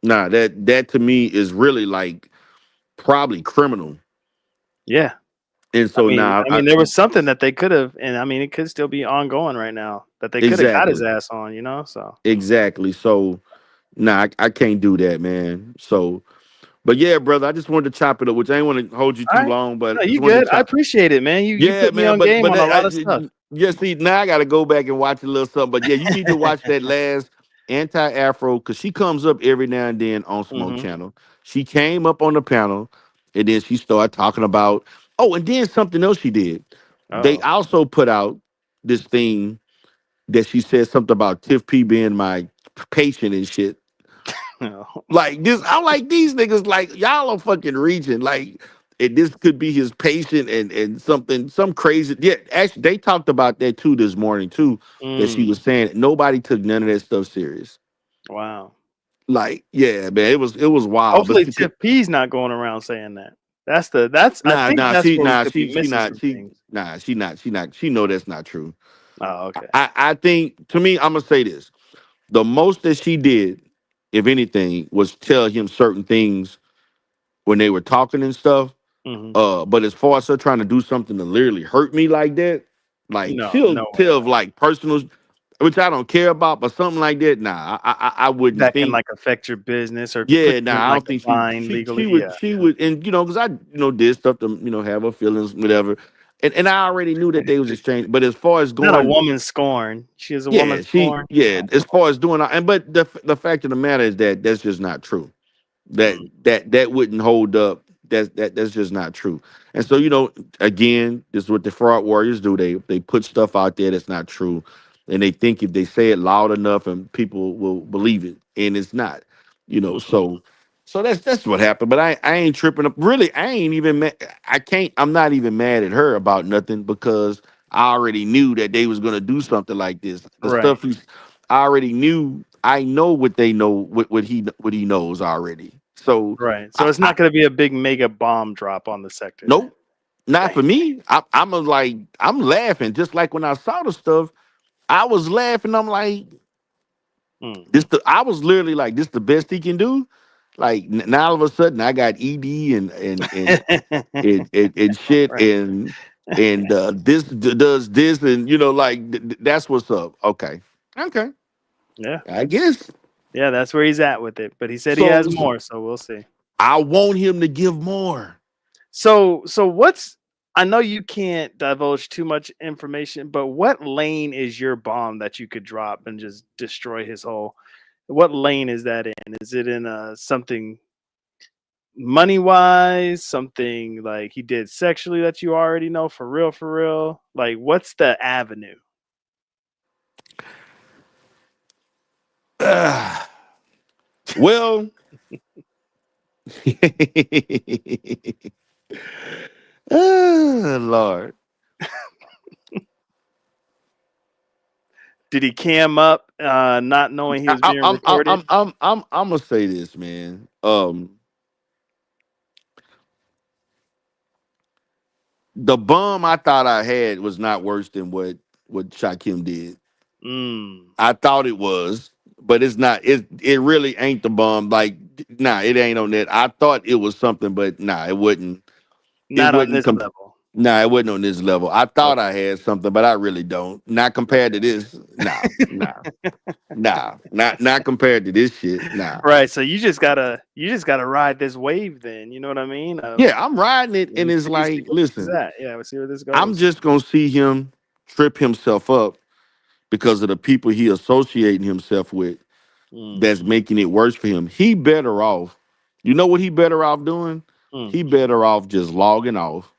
nah. That to me is really like probably criminal. Yeah. And I so mean, now, I mean, there was something that they could have, and I mean, it could still be ongoing right now that they could have got his exactly, ass on, So, exactly. So nah, I can't do that, man. So, but yeah, brother, I just wanted to chop it up, which I ain't want to hold you all too right, long, no, but you just wanted good. to I chop. appreciate it, man. You Yeah, put me man, on but game but on a that, lot of stuff. yeah, see, now I got to go back and watch a little something. But yeah, you need to watch that last anti-Afro because she comes up every now and then on Smoke Hmm. Channel. She came up on the panel, and then she started talking about and then something else she did. They Oh, also put out this thing that she said something about Tiff P being my patient and shit. Like this, I'm like these niggas. Like y'all are fucking reaching. Like, and this could be his patient and some crazy. Yeah, actually, they talked about that too this morning too. That she mm, was saying nobody took none of that stuff serious. wow. Like, yeah, man, it was wild. But Hopefully, she could, Tiff P's not going around saying that. That's. I nah, think nah, that's she where we nah, could be she missing not some she things. nah, she not she know that's not true. Oh, okay. I think to me, I'm gonna say this: the most that she did, if anything, was tell him certain things when they were talking and stuff. Hmm. But as far as her trying to do something to literally hurt me like that, like No, she'll no way. tell of like personal, which I don't care about, but something like that, nah, I wouldn't That can think. like affect your business or put Yeah, you in nah, I like don't a think she bind she legally. she Yeah. would she would, and because I did stuff to have her feelings, whatever, and I already knew that they was exchanged. But as far as Not a going, woman scorn. She is a woman scorn. yeah, Oh, as far as doing, and but the fact of the matter is that that's just not true. that mm, that wouldn't hold up. That's just not true. And so again, this is what the fraud warriors do. They put stuff out there that's not true, and they think if they say it loud enough, and people will believe it, and it's not. mhm. So that's what happened. But I ain't tripping up. Really, I ain't even mad. I can't. I'm not even mad at her about nothing because I already knew that they was gonna do something like this. The Right. stuff I already knew. I know what they know. What he knows already. So Right. So I, it's I not going to be a big mega bomb drop on the sector then. nope, not Dang. for me. I'm laughing just like when I saw the stuff. I was laughing. I'm like, Mm. I was literally like, this the best he can do. Like now all of a sudden I got ED and shit Right. and this does this, and like that's what's up. Okay, okay, Yeah, I guess. yeah, that's where he's at with it. But he said he has So more, so we'll see. I want him to give more. So what's I know you can't divulge too much information, but what lane is your bomb that you could drop and just destroy his whole? What lane is that in? Is it in something money wise, something like he did sexually that you already know for real, for real? Like, what's the avenue? Well, Lord, Did he cam up, not knowing he was I, being I'm I'm recorded? I'm I'm I'm gonna say this, man. The bum I thought I had was not worse than what Shakim did. Mm, I thought it was, but it's not. It really ain't the bum. Like, nah, it ain't on that. I thought it was something, but nah, it wouldn't. It not on wouldn't this come. level. Nah, it wasn't on this level. I thought I Okay, had something, but I really don't. Not compared to okay. this. Not compared to this shit. Nah. Right. So you just gotta ride this wave then. You know what I mean? Of Yeah, I'm riding it, and and it's see like, where this is listen, at. Yeah, we'll see where this I'm goes. just gonna see him trip himself up because of the people he associating himself with. That's Mm-hmm. making it worse for him. He better off. You know what he better off doing? Mm. He better off just logging off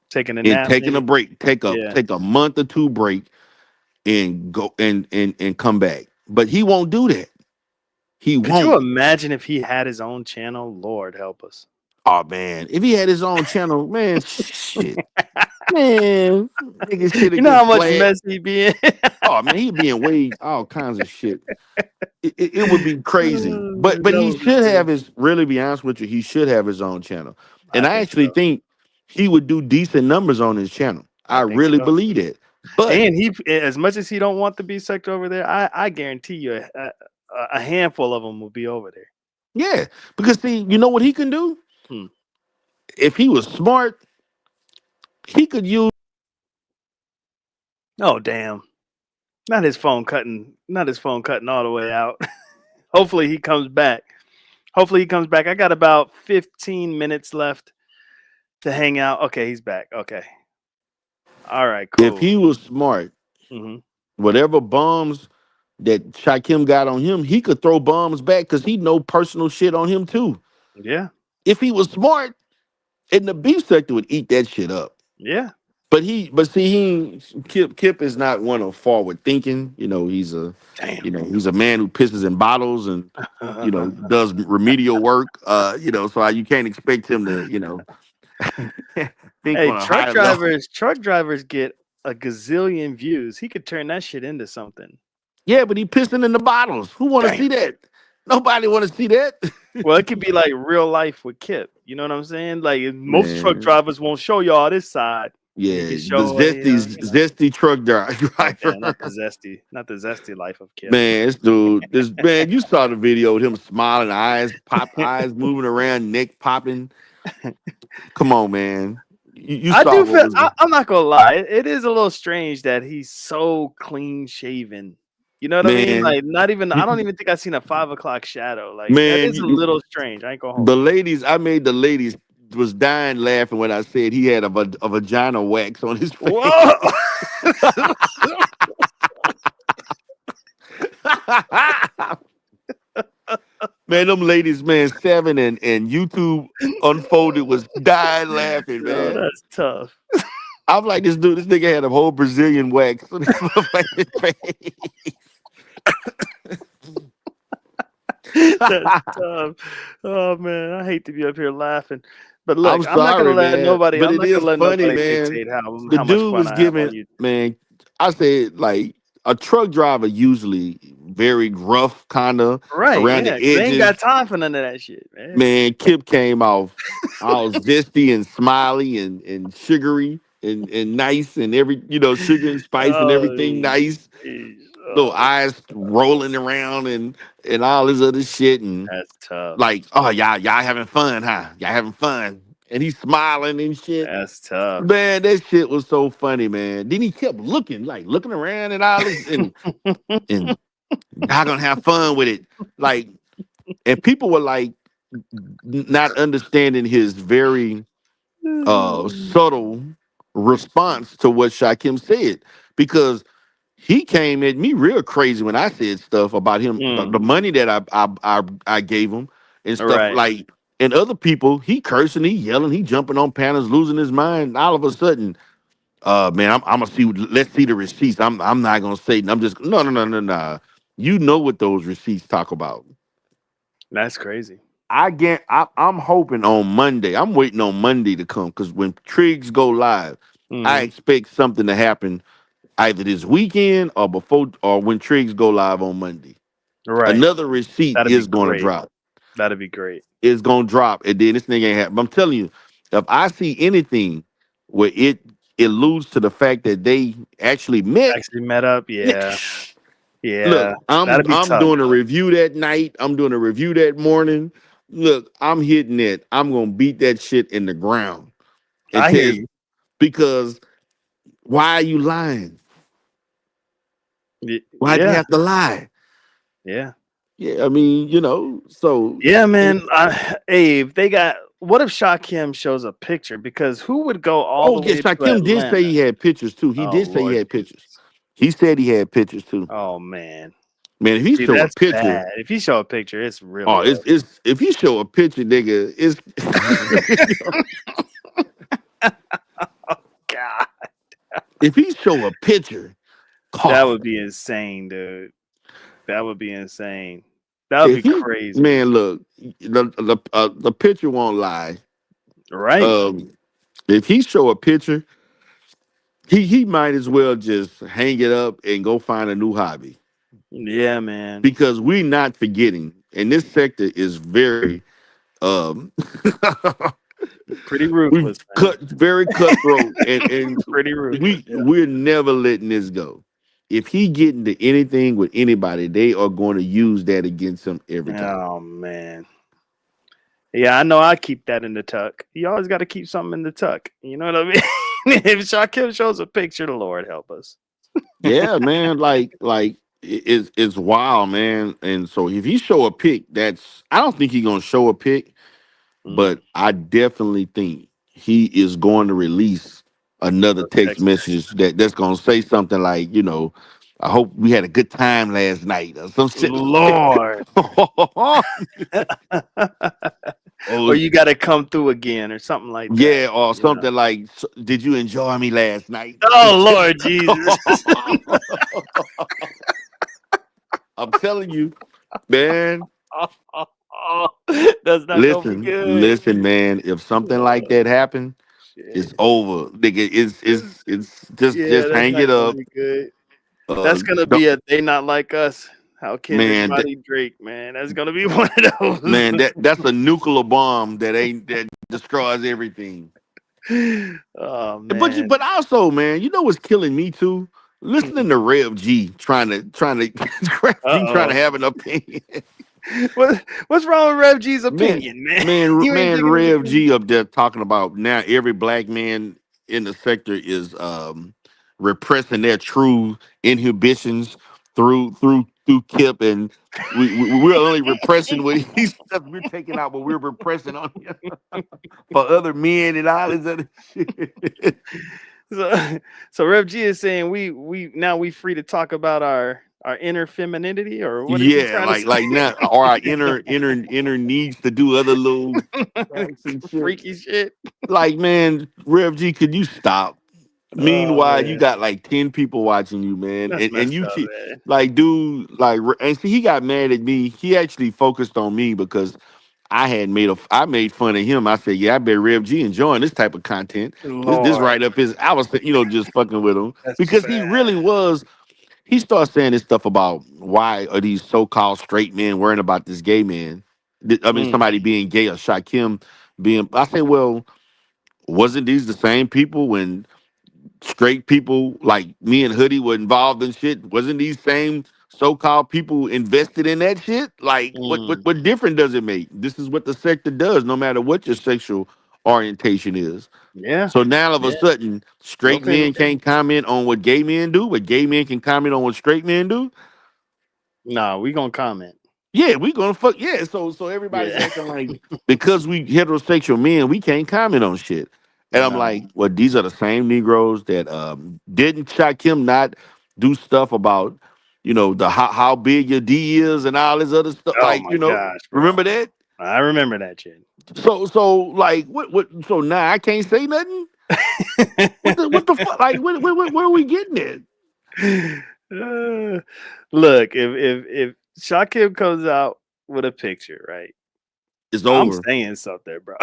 Taking a and nap, taking a maybe. break. Yeah. Take a month or two break and go and come back. But he won't do that. He Could you won't. imagine if he had his own channel? Lord help us. Oh man, if he had his own channel, man, shit, man, nigga should You have know get how much flat. mess he be in? Oh man, he'd be in way all kinds of shit. It would be crazy. But That he would be should have crazy. his really be honest with you, he should have his own channel. And I I think actually so. think he would do decent numbers on his channel. I I think really so. believe that. But And he, as much as he don't want the B sector over there, I guarantee you a handful of them will be over there. yeah, because see, you know what he can do? Hmm. If he was smart, he could use Oh damn! Not his phone cutting. Not his phone cutting all the way out. Hopefully he comes back. Hopefully he comes back. I got about 15 minutes left to hang out. Okay, he's back. Okay. All right. if Cool. he was smart, Hmm. whatever bombs that Shakim got on him, he could throw bombs back because he know personal shit on him too. Yeah. If he was smart, and the beef sector would eat that shit up. Yeah. But see, Kip is not one of forward thinking. Damn. He's a man who pisses in bottles and does remedial work. So you can't expect him to think Hey, on a higher level. truck drivers get a gazillion views. He could turn that shit into something. Yeah, but he pissing in the bottles. Who want to Damn. see that? Nobody want to see that. Well, it could be like real life with Kip. You know what I'm saying? Like most truck Man, drivers won't show y'all this side. He yeah, can the show, zesty truck okay, driver. not the zesty life of Kip. Man, this man, you saw the video with him smiling, eyes moving around, neck popping. Come on, man. You I saw do what feel. was I'm not gonna lie. It is a little strange that he's so clean shaven. You know what I mean? man. Like, not even. I You, don't even think I've seen a 5 o'clock shadow. Like, that man, is a little strange. I ain't gonna the hold you. ladies. I made the ladies was dying laughing when I said he had a vagina wax on his face. Whoa! Man, them ladies, man, Seven and YouTube Unfolded was dying laughing, Yo, man. that's tough. I'm like this nigga had a whole Brazilian wax on his motherfucking face. That's tough. Oh man, I hate to be up here laughing, but I'm look, I'm not gonna sorry, let man, nobody. but I'm it not gonna is let funny, nobody man. dictate The how much dude fun was I have on giving, YouTube. man. I said like a truck driver usually very gruff, kind of Right? around Yeah, the because they ain't got edges. time for none of that shit, man. Man, Kip came off all zesty and smiley and sugary and nice and sugar and spice and everything Oh, nice. jeez. Little Oh, eyes rolling around and all this other shit and that's tough. like, oh y'all having fun, huh? Y'all having fun. and he's smiling and shit. That's tough. Man, that shit was so funny, man. Then he kept looking, like looking around and all this, and y'all gonna have fun with it. Like, and people were like not understanding his very subtle response to what Shakim said, because he came at me real crazy when I said stuff about him, Mm, the money that I gave him and stuff right. like. And other people, he cursing, he yelling, he jumping on panels, losing his mind. All of a sudden, man, I'm gonna see. Let's see the receipts. I'm not gonna say. I'm just no. You know what those receipts talk about. That's crazy. I'm hoping on Monday. I'm waiting on Monday to come, because when Triggs go live, I Hmm. expect something to happen either this weekend or before, or when Triggs go live on Monday. Right. Another receipt That'd be is going to great. drop. That'd be great. It's going to drop, and then this thing ain't happen. I'm telling you, if I see anything where it alludes to the fact that they actually met, Actually met up. Yeah. look, Yeah. I'm That'd be I'm tough. doing a review that night. I'm doing a review that morning. Look, I'm hitting it. I'm gonna beat that shit in the ground. And I hear test, you. because why are you lying? Why'd you Yeah. have to lie? Yeah. Yeah, I mean, so Yeah, man. Hey, if they got. What if Shakim shows a picture? Because who would go all oh the yeah, way to Shakim did say Atlanta? he had pictures too. He Oh did say he Lord had pictures. Jesus. He said he had pictures too. Oh man. Man, if he See, show a that's picture, bad. If you show a picture, it's oh, really it's if he show a picture, nigga, it's God. if he show a picture, That oh, would be insane, dude. That would be insane. That would if be he crazy. man, look, the picture won't lie. Right. Um, if he show a picture, he might as well just hang it up and go find a new hobby, Yeah, man. because we're not forgetting, and this sector is very um Pretty we ruthless, man. cut very cutthroat, and Pretty ruthless. we're never letting this go. If he get into anything with anybody, they are going to use that against him every Yeah. time. Oh man. Yeah, I know I keep that in the tuck. You always got to keep something in the tuck. You know what I mean? If Shakim shows a picture, the Lord help us. Yeah, man, like it's wild, man. And so if he show a pic, that's I don't think he's gonna show a pic, Mm. but I definitely think he is going to release another A text text message that's gonna say something like, I hope we had a good time last night or some shit like Lord. that. Or Oh you got to come through again or something like that. yeah, or You know? something like, Did you enjoy me last night?" Oh Lord Jesus. I'm telling you, man. That's not gonna be Listen, good. listen, man. If something like Oh that happen, it's shit. over, nigga. It's just Yeah, that's hang not it gonna up. be good. That's gonna Don't, be a they not like us. How can this man, body Drake, man? That's gonna be one of those. man, that's a nuclear bomb that destroys everything. Oh But man. but also, man, you know what's killing me too? Listening to Rev G trying to Uh trying to oh. have an opinion. What's wrong with Rev G's Man, opinion, man? man, You ain't man, digging his Rev opinion. G up there talking about now every black man in the sector is repressing their true inhibitions through Kip, and we're only repressing what he's stuff we're taking out what we're repressing on him for other men and all this other shit. So, so Rev G is saying we now we free to talk about our inner femininity, or what is he Yeah, trying to like now, or our inner needs to do other little say? acts and shit. Freaky shit. Like, man, Rev G, could you stop? Oh Meanwhile, you man, got like 10 people watching you, man. that's And messed you up, keep man. like, dude, and see, he got mad at me. He actually focused on me because I made fun of him. I said, yeah, I bet Rev G enjoying this type of content. This Lord, right up his, I was, just fucking with him that's too because bad. he really was. He started saying this stuff about why are these so-called straight men worrying about this gay man? I mean, Mm, somebody being gay or Shakim being. I say, well, wasn't these the same people when straight people like me and Hoodie were involved in shit? Wasn't these same so-called people invested in that shit? Like, what mm, what what difference does it make? This is what the sector does, no matter what your sexual orientation is. Yeah. So now all of a Yeah. sudden, straight Okay. men can't comment on what gay men do, but gay men can comment on what straight men do. Nah, we gonna comment. Yeah, we gonna fuck. Yeah, so everybody's Yeah. acting like because we heterosexual men, we can't comment on shit. And I'm Nah. like, well, these are the same Negroes that didn't Shakim not do stuff about, the how big your D is and all this other stuff. Oh Like, my gosh, bro. remember that? I remember that shit. So like what so now I can't say nothing? What the fuck? Like what are we getting at? Uh, look, if Shakim comes out with a picture, right? It's I'm over. saying something, bro.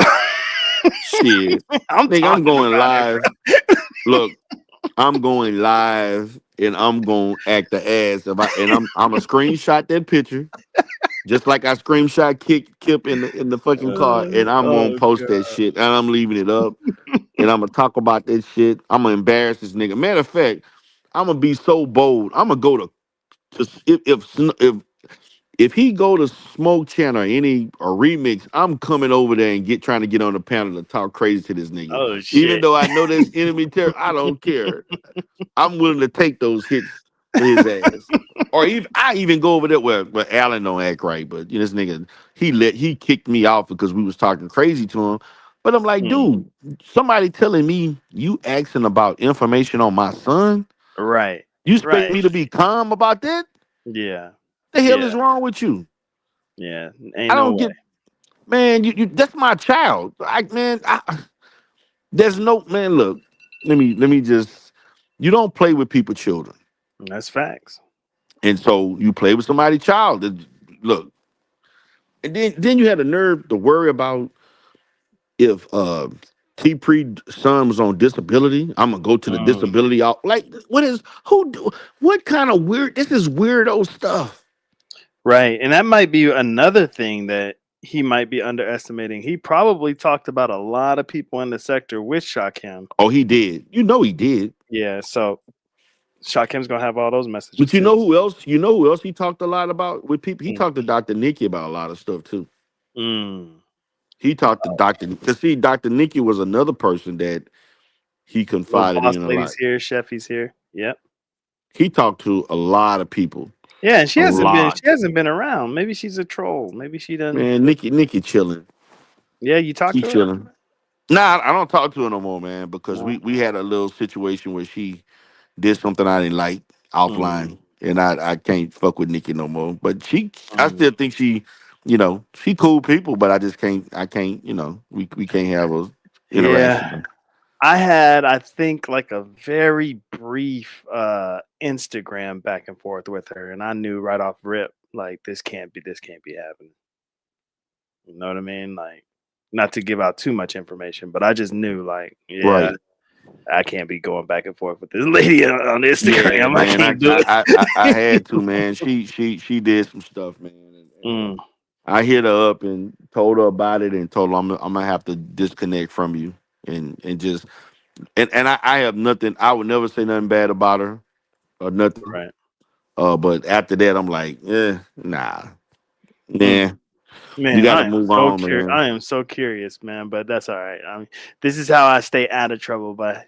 Shit. I'm Nigga, I'm talking going about it, live. Look, I'm going live and I'm going to act the ass if I'm a screenshot that picture just like I screenshot Kip in the fucking car bro. and I'm going to Oh post that god. shit and I'm leaving it up and I'm going to talk about that shit. I'm going to embarrass this nigga. Matter of fact, I'm going to be so bold. I'm going to go to if he go to Smoke Channel or any or remix, I'm coming over there and trying to get on the panel to talk crazy to this nigga. Oh Even shit. though I know there's enemy terror, I don't care. I'm willing to take those hits for his ass. Or even I even go over there where Allen don't act right, but this nigga he kicked me off because we was talking crazy to him. But I'm like, Mm, dude, somebody telling me you asking about information on my son? right. You expect Right. me to be calm about that? Yeah. The hell Yeah. is wrong with you? Yeah. I Ain't no don't way. get, man. You that's my child. There's no man. Look, let me just. You don't play with people's children. That's facts. And so you play with somebody's child. Look, and then you had the nerve to worry about if T Pre son was on disability. I'm gonna go to the Mm. disability out. Like, what kind of weird? This is weirdo stuff. Right. And that might be another thing that he might be underestimating. He probably talked about a lot of people in the sector with Shakim. Oh, he did. He did. Yeah. So Shakim's gonna have all those messages But you too. know who else? You know who else he talked a lot about with people? He Mm. talked to Dr. Nikki about a lot of stuff too. Mm. He talked to Dr. Because see, Dr. Nikki was another person that he Little confided boss in a lady's lot. here, Sheffy's here. Yep. He talked to a lot of people. Yeah, and A lot. she hasn't been around. Maybe she's a troll. Maybe she done. Man, Nikki chilling. Yeah, you talked She to her? chilling. Nah, I don't talk to her no more, man, because No. we had a little situation where she did something I didn't like Mm. offline. And I can't fuck with Nikki no more. But I Mm. still think she cool people, but I can't, we can't have a Yeah. interaction. I think like a very brief Instagram back and forth with her, and I knew right off rip, like this can't be happening. You know what I mean? Like, not to give out too much information, but I just knew like, yeah, Right. I can't be going back and forth with this lady on Yeah, Instagram. I man. can't do it. I had to, man. She did some stuff, man. And Mm, I hit her up and told her about it and told her I'm gonna have to disconnect from you and just and I have nothing. I would never say nothing bad about her or nothing. right. But after that, I'm like, nah, Mm. nah. You Man, got to move on, man. I am so curious, man. But that's all right. I mean, this is how I stay out of trouble by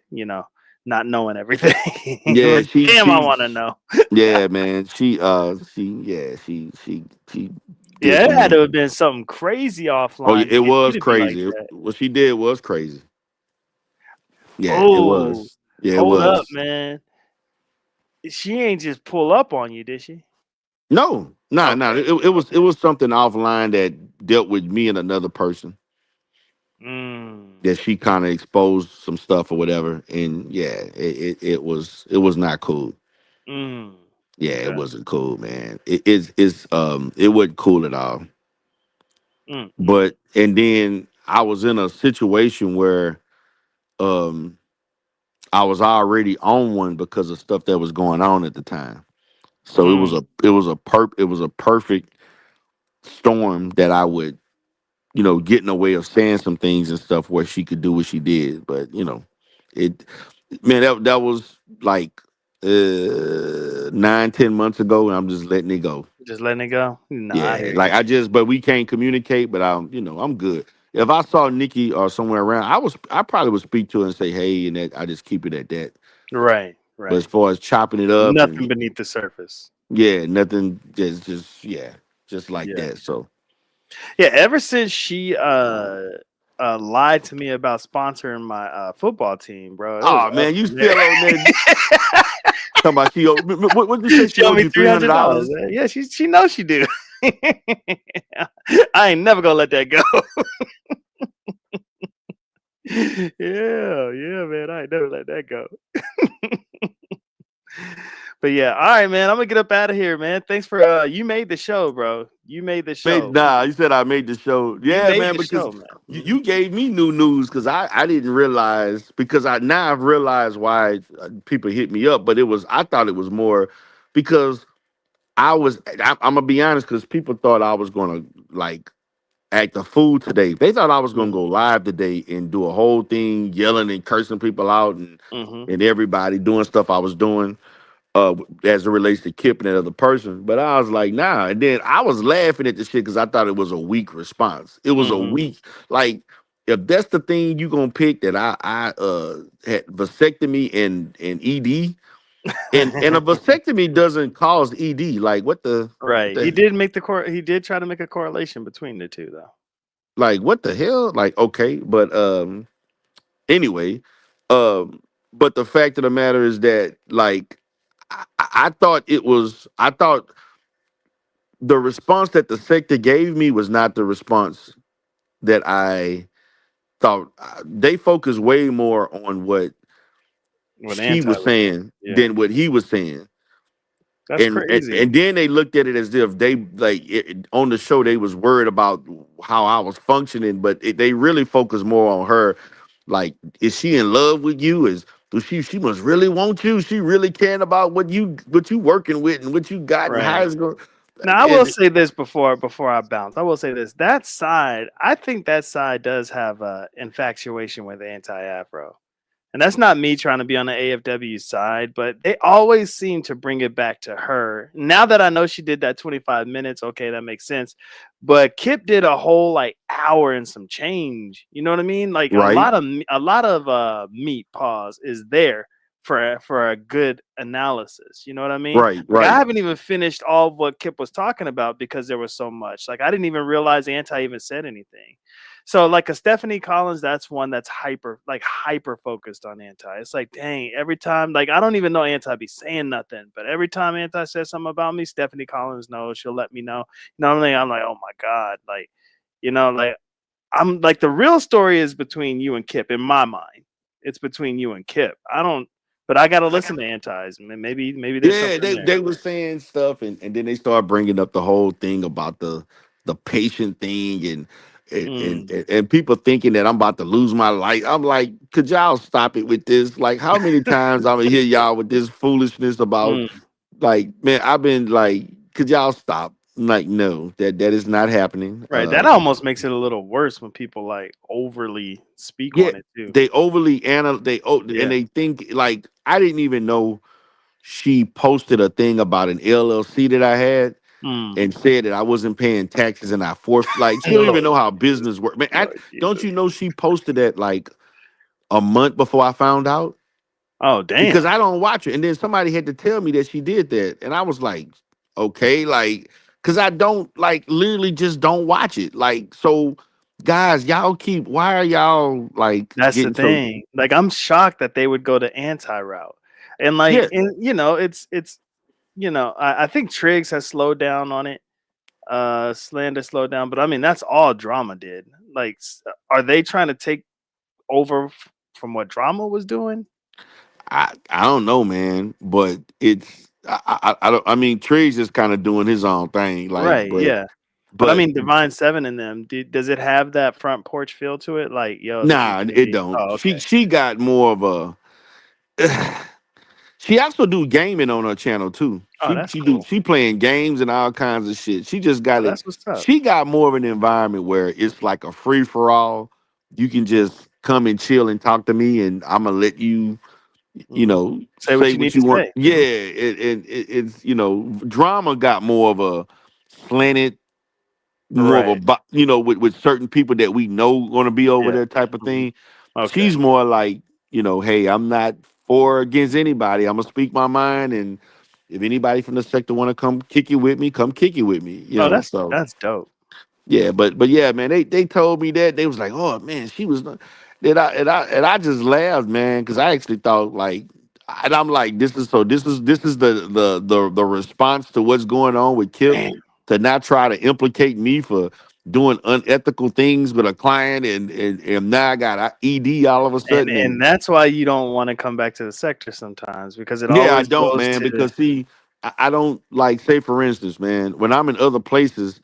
not knowing everything. Yeah, But damn, I want to know. yeah, man. She did Yeah, it some. had to have been something crazy Oh, yeah, offline to it get you was to be like crazy. that. What she did was crazy. Yeah, it Oh, was. Yeah, it hold up, was. man. She ain't just pull up on you, did she? No, nah, nah. Okay, It was something offline that dealt with me and another person Mm, that she kind of exposed some stuff or whatever, and yeah, it was not cool. mm. Yeah, it Okay. wasn't cool, man. It wasn't cool at all. Mm, mm, But and then I was in a situation where um I was already on one because of stuff that was going on at the time. So mm. it was a perfect storm that I would get in the way of saying some things and stuff where she could do what she did. But it man that was like 9-10 months ago, and I'm just letting it go. Just letting it go. Nah, I Yeah, hear like you. but we can't communicate. But I'm good. if I saw Nikki or somewhere around, I probably would speak to her and say, hey, and that I just keep it at that. Right, But as right. far as chopping it up Nothing and beneath the surface. yeah, nothing just yeah, just like Yeah. that. So Yeah, ever since she lied to me about sponsoring my football team, bro, it was oh up man, you from there. still on there talking about what did you say she She owed owed me you three hundred dollars. $300? Yeah, she knows she do. I ain't never gonna let that go. Yeah, man. I ain't never let that go. But yeah, all right, man. I'm gonna get up out of here, man. Thanks for you made the show, bro. You made the Made show. nah, you said I made the show. You Yeah, made man, the because show, man. you gave me new news because I didn't realize because I now I've realized why people hit me up, but I thought it was more because I'm gonna be honest because people thought I was gonna like act a fool today. They thought I was gonna Mm-hmm. go live today and do a whole thing yelling and cursing people out Mm-hmm. and everybody doing stuff I was doing as it relates to Kip and that other person. But I was like, nah. And then I was laughing at the shit because I thought it was a weak response. It was a Mm-hmm. weak, like, if that's the thing you gonna pick that I had vasectomy and ED and a vasectomy doesn't cause ED. Like what Right. He the did make the he did try to make a correlation between the two, though. like what the hell? Like okay, but anyway, but the fact of the matter is that like I thought I thought the response that the sector gave me was not the response that I thought. They focused way more on what What she anti was was doing. saying Yeah. than what he was saying. That's And crazy. then they looked at it as if they on the show they was worried about how I was functioning, but they really focused more on her. Like, is she in love with you? Does she must really want you? She really caring about what you working with and what you got and how Right. it's going. Now I will And say this before I bounce. I will say this. That side, I think that side does have a infatuation with anti-Afro. And that's not me trying to be on the AFW side, but they always seem to bring it back to her. Now that I know she did that 25 minutes, okay, that makes sense. But Kip did a whole like hour and some change. You know what I mean? Like right, a lot of meat pause is there for a good analysis. You know what I mean? right, Like I right. haven't even finished all of what Kip was talking about because there was so much. Like I didn't even realize Anti even said anything. So like a Stephanie Collins, that's one that's hyper focused on Anti. It's like, dang, every time, like I don't even know Anti be saying nothing, but every time Anti says something about me, Stephanie Collins knows. She'll let me know. Normally I'm like, oh my God. Like, like I'm like the real story is between you and Kip in my mind. It's between you and Kip. I don't but I gotta listen to Anti's. Maybe there's Yeah, something there. they were saying stuff, and then they started bringing up the whole thing about the patient thing, Mm, and people thinking that I'm about to lose my life. I'm like, could y'all stop it with this? Like, how many times I'm gonna hear y'all with this foolishness about mm. like, man, I've been like, could y'all stop? Like, no, that is not happening. Right. That almost makes it a little worse when people like overly speak Yeah, on it too. they overly and Yeah. they think like I didn't even know she posted a thing about an LLC that I had Mm. and said that I wasn't paying taxes and I forfeit. Like she don't even Lord know how Jesus. business works. Man, Lord don't Jesus. you know she posted that like a month before I found out Oh because damn. I don't watch it. And then somebody had to tell me that she did that, and I was like, okay, like because I don't like literally just don't watch it. Like so, guys, y'all keep. Why are y'all like That's the getting so? thing. Like I'm shocked that they would go the anti route. And like Yeah, I think Triggs has slowed down on it. Slander slowed down, but I mean that's all drama did. Like are they trying to take over from what drama was doing? I don't know, man, but I don't. I mean, Trey's just kind of doing his own thing, like, Right, but yeah. But I but mean, Divine Seven in them, does it have that front porch feel to it? Like, yo, this is nah, gonna it be. don't. Oh, She okay. she got more of a. She also do gaming on her channel too. Oh, She that's she do cool. she playing games and all kinds of shit. She just got Oh, it. that's what's up. She got more of an environment where it's like a free for all. You can just come and chill and talk to me, and I'm gonna let you Hmm. Say what say you what need to you want. say. Yeah, it's drama got more of a slanted. more of a Right. with certain people that we know going to be over Yeah. there type of Mhm. thing. Okay. She's more like, hey, I'm not for or against anybody. I'm gonna speak my mind, and if anybody from the sector want to come kick it with me, come kick it with me. Oh, So that's dope. yeah, but yeah, man, they told me that they was like, oh man, she was, and I just laughed, man, because I actually thought like, and I'm like, this is the response to what's going on with Kip, Damn. to not try to implicate me for doing unethical things with a client, and now I got ED all of a sudden, And and that's why you don't want to come back to the sector sometimes because it yeah, I always don't, goes man, to because see, I don't like, say for instance, man, when I'm in other places.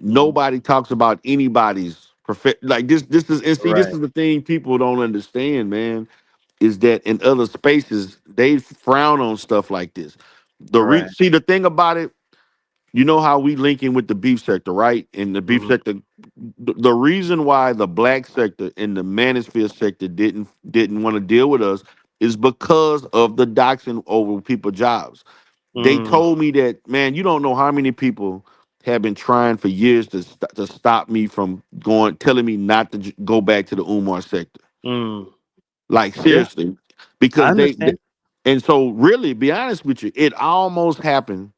Mhm. Nobody talks about anybody's perfect, like this is, and see, this Right. is the thing people don't understand, man, is that in other spaces they frown on stuff like this. Right. See, the thing about it, how we link in with the beef sector, right? In the beef Mhm. sector, the reason why the black sector and the manosphere sector didn't want to deal with us is because of the doxing over people's jobs. They Mm. told me that, man, you don't know how many people have been trying for years to stop me from telling me not to go back to the Umar sector. Mm. Like Yeah, seriously, I because understand. and so really, be honest with you, it almost happened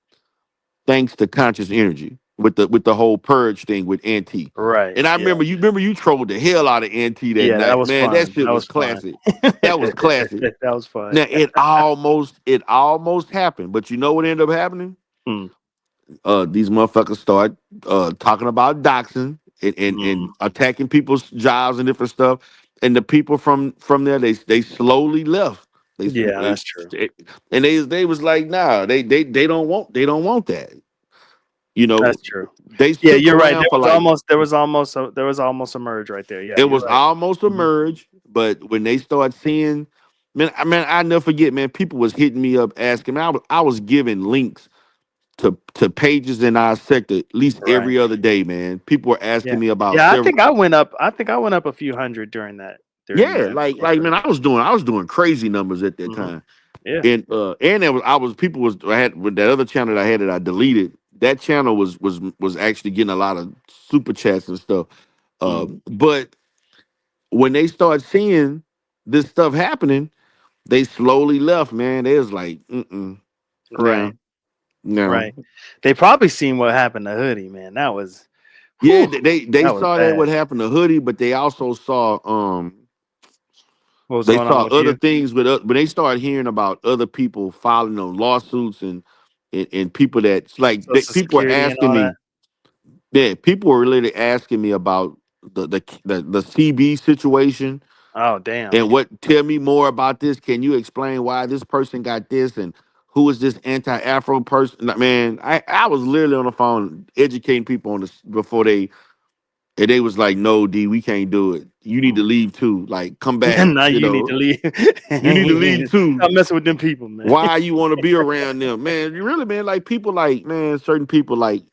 thanks to conscious energy with the whole purge thing with Auntie. Right. And I Yeah. remember you trolled the hell out of Auntie that Yeah, that night. was Man, that fun. shit That was was fun. classic. That was classic. That was fun. Now it almost happened, but you know what ended up happening? Mm. These motherfuckers start talking about doxing and Mm. attacking people's jobs and different stuff. And the people from there, they slowly left. Yeah, that's true. And they was like, nah, they don't want that. You know, That's true. they Yeah, stuck you're right. around for like, There was almost a merge right there. Yeah, it you're was right. almost a Mhm. merge, but when they start seeing, man, I never forget, man. People was hitting me up asking me. I was giving links to pages in our sector at least Right. every other day, man. People were Yeah. asking me about Yeah, several. I think I went up a few hundred during Yeah, that like man, I was doing crazy numbers at that Mhm. time. Yeah. And there was I was people was I had with that other channel that I had that I deleted. That channel was actually getting a lot of super chats and stuff. Mm. But when they start seeing this stuff happening, they slowly left, man. They was like, Right. no, no. Right. They probably seen what happened to Hoodie, man. Yeah, Whew, they that was saw that bad. what happened to Hoodie, but they also saw What was they going on saw with other you? things when they started hearing about other people filing on lawsuits and people that's like Social people were Security and asking all that? me, yeah, people were really asking me about the CB situation Oh, damn. and what tell me more about this. Can you explain why this person got this and who is this anti-Afro person? Like, man, I was literally on the phone educating people on this before they was like, no, D, we can't do it. You need to leave too. Like, come back. Now you need to leave. You need to leave too. Stop messing with them people, man. Why you want to be around them, man? You really, man, like people, like man, certain people, like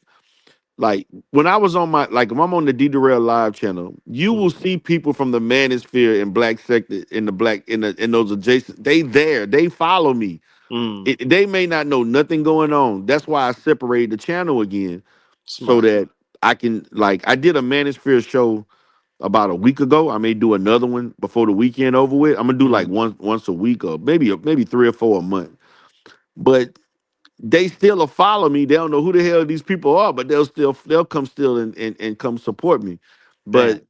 when I was on my, like when I'm on the D Darrell live channel, you will Mm, see people from the manosphere and black sector in those adjacent. They follow me. mm, They may not know nothing going on. That's why I separated the channel again so smart. that I can, like, I did a manosphere show about a week ago. I may do another one before the weekend over with. I'm gonna do like Mm, once a week or maybe 3 or 4 a month. But they still will follow me. They don't know who the hell these people are, but they'll come still and come support me. damn. But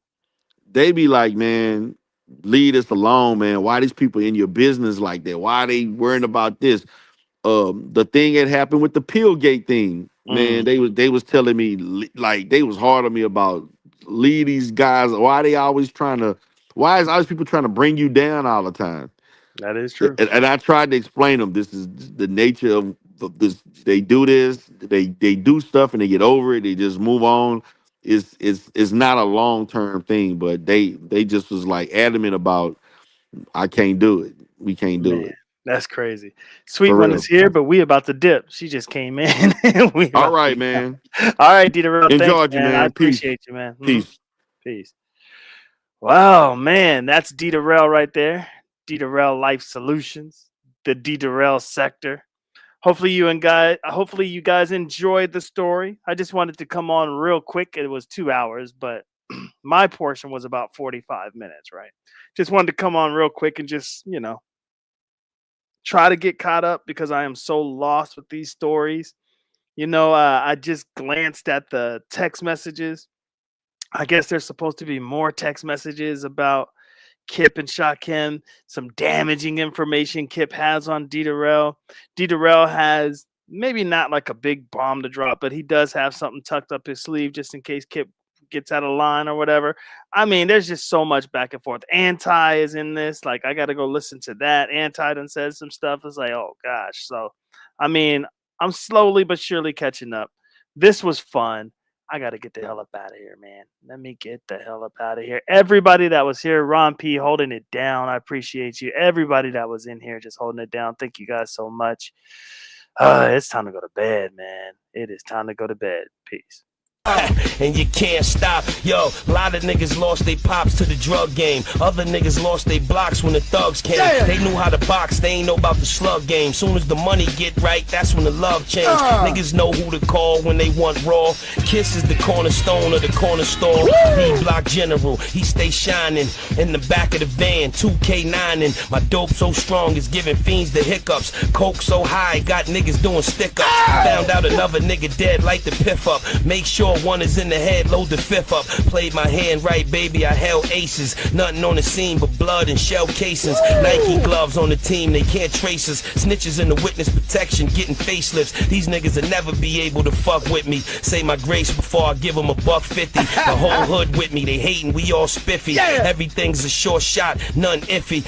they be like, man, leave us alone, man. Why these people in your business like that? Why they worrying about this? The thing that happened with the Pillgate thing, man, Mm, they was telling me like they was hard on me about leave these guys. Why is all these people trying to bring you down all the time? that is true. And I tried to explain them this is the nature of this. They do this, they do stuff and they get over it, they just move on. It's not a long-term thing, but they just was like adamant about I can't do it. We can't do Man, it. that's crazy. Sweet For one is real. here, but we about to dip. She just came in. We All about to right, be out. man. All right, Dieter, thanks, Enjoyed you, man. I man. Peace. appreciate you, man. Peace. Peace. Wow, man, that's Dieter right there. Dieter Life Solutions, the Dieter sector. Hopefully you guys enjoyed the story. I just wanted to come on real quick. It was 2 hours, but my portion was about 45 minutes, right? Just wanted to come on real quick and just, try to get caught up because I am so lost with these stories. I just glanced at the text messages. I guess there's supposed to be more text messages about Kip and Shakim, some damaging information Kip has on D. Darrell. D. Darrell has maybe not like a big bomb to drop, but he does have something tucked up his sleeve just in case Kip gets out of line or whatever. I mean, there's just so much back and forth. Anti is in this. Like, I got to go listen to that. Anti done said some stuff. It's like, oh gosh. So, I mean, I'm slowly but surely catching up. This was fun. I got to get the hell up out of here, man. Let me get the hell up out of here. Everybody that was here, Ron P holding it down. I appreciate you. Everybody that was in here just holding it down. Thank you guys so much. It's time to go to bed, man. It is time to go to bed. Peace. And you can't stop. Yo, a lot of niggas lost their pops to the drug game. Other niggas lost their blocks when the thugs came. They knew how to box, they ain't know about the slug game. Soon as the money get right, that's when the love change. Niggas know who to call when they want raw. Kiss is the cornerstone of the corner store. D-block general, he stay shining. In the back of the van, 2K9 and my dope so strong it's giving fiends the hiccups. Coke so high, got niggas doing stick-ups. Found out another nigga dead, light the piff up. Make sure one is in the head, load the fifth up. Played my hand right, baby, I held aces. Nothing on the scene but blood and shell casings. Nike gloves on the team, they can't trace us. Snitches in the witness protection, getting facelifts. These niggas will never be able to fuck with me. Say my grace before I give them $150. The whole hood with me, they hating, we all spiffy. Everything's a short shot, none iffy.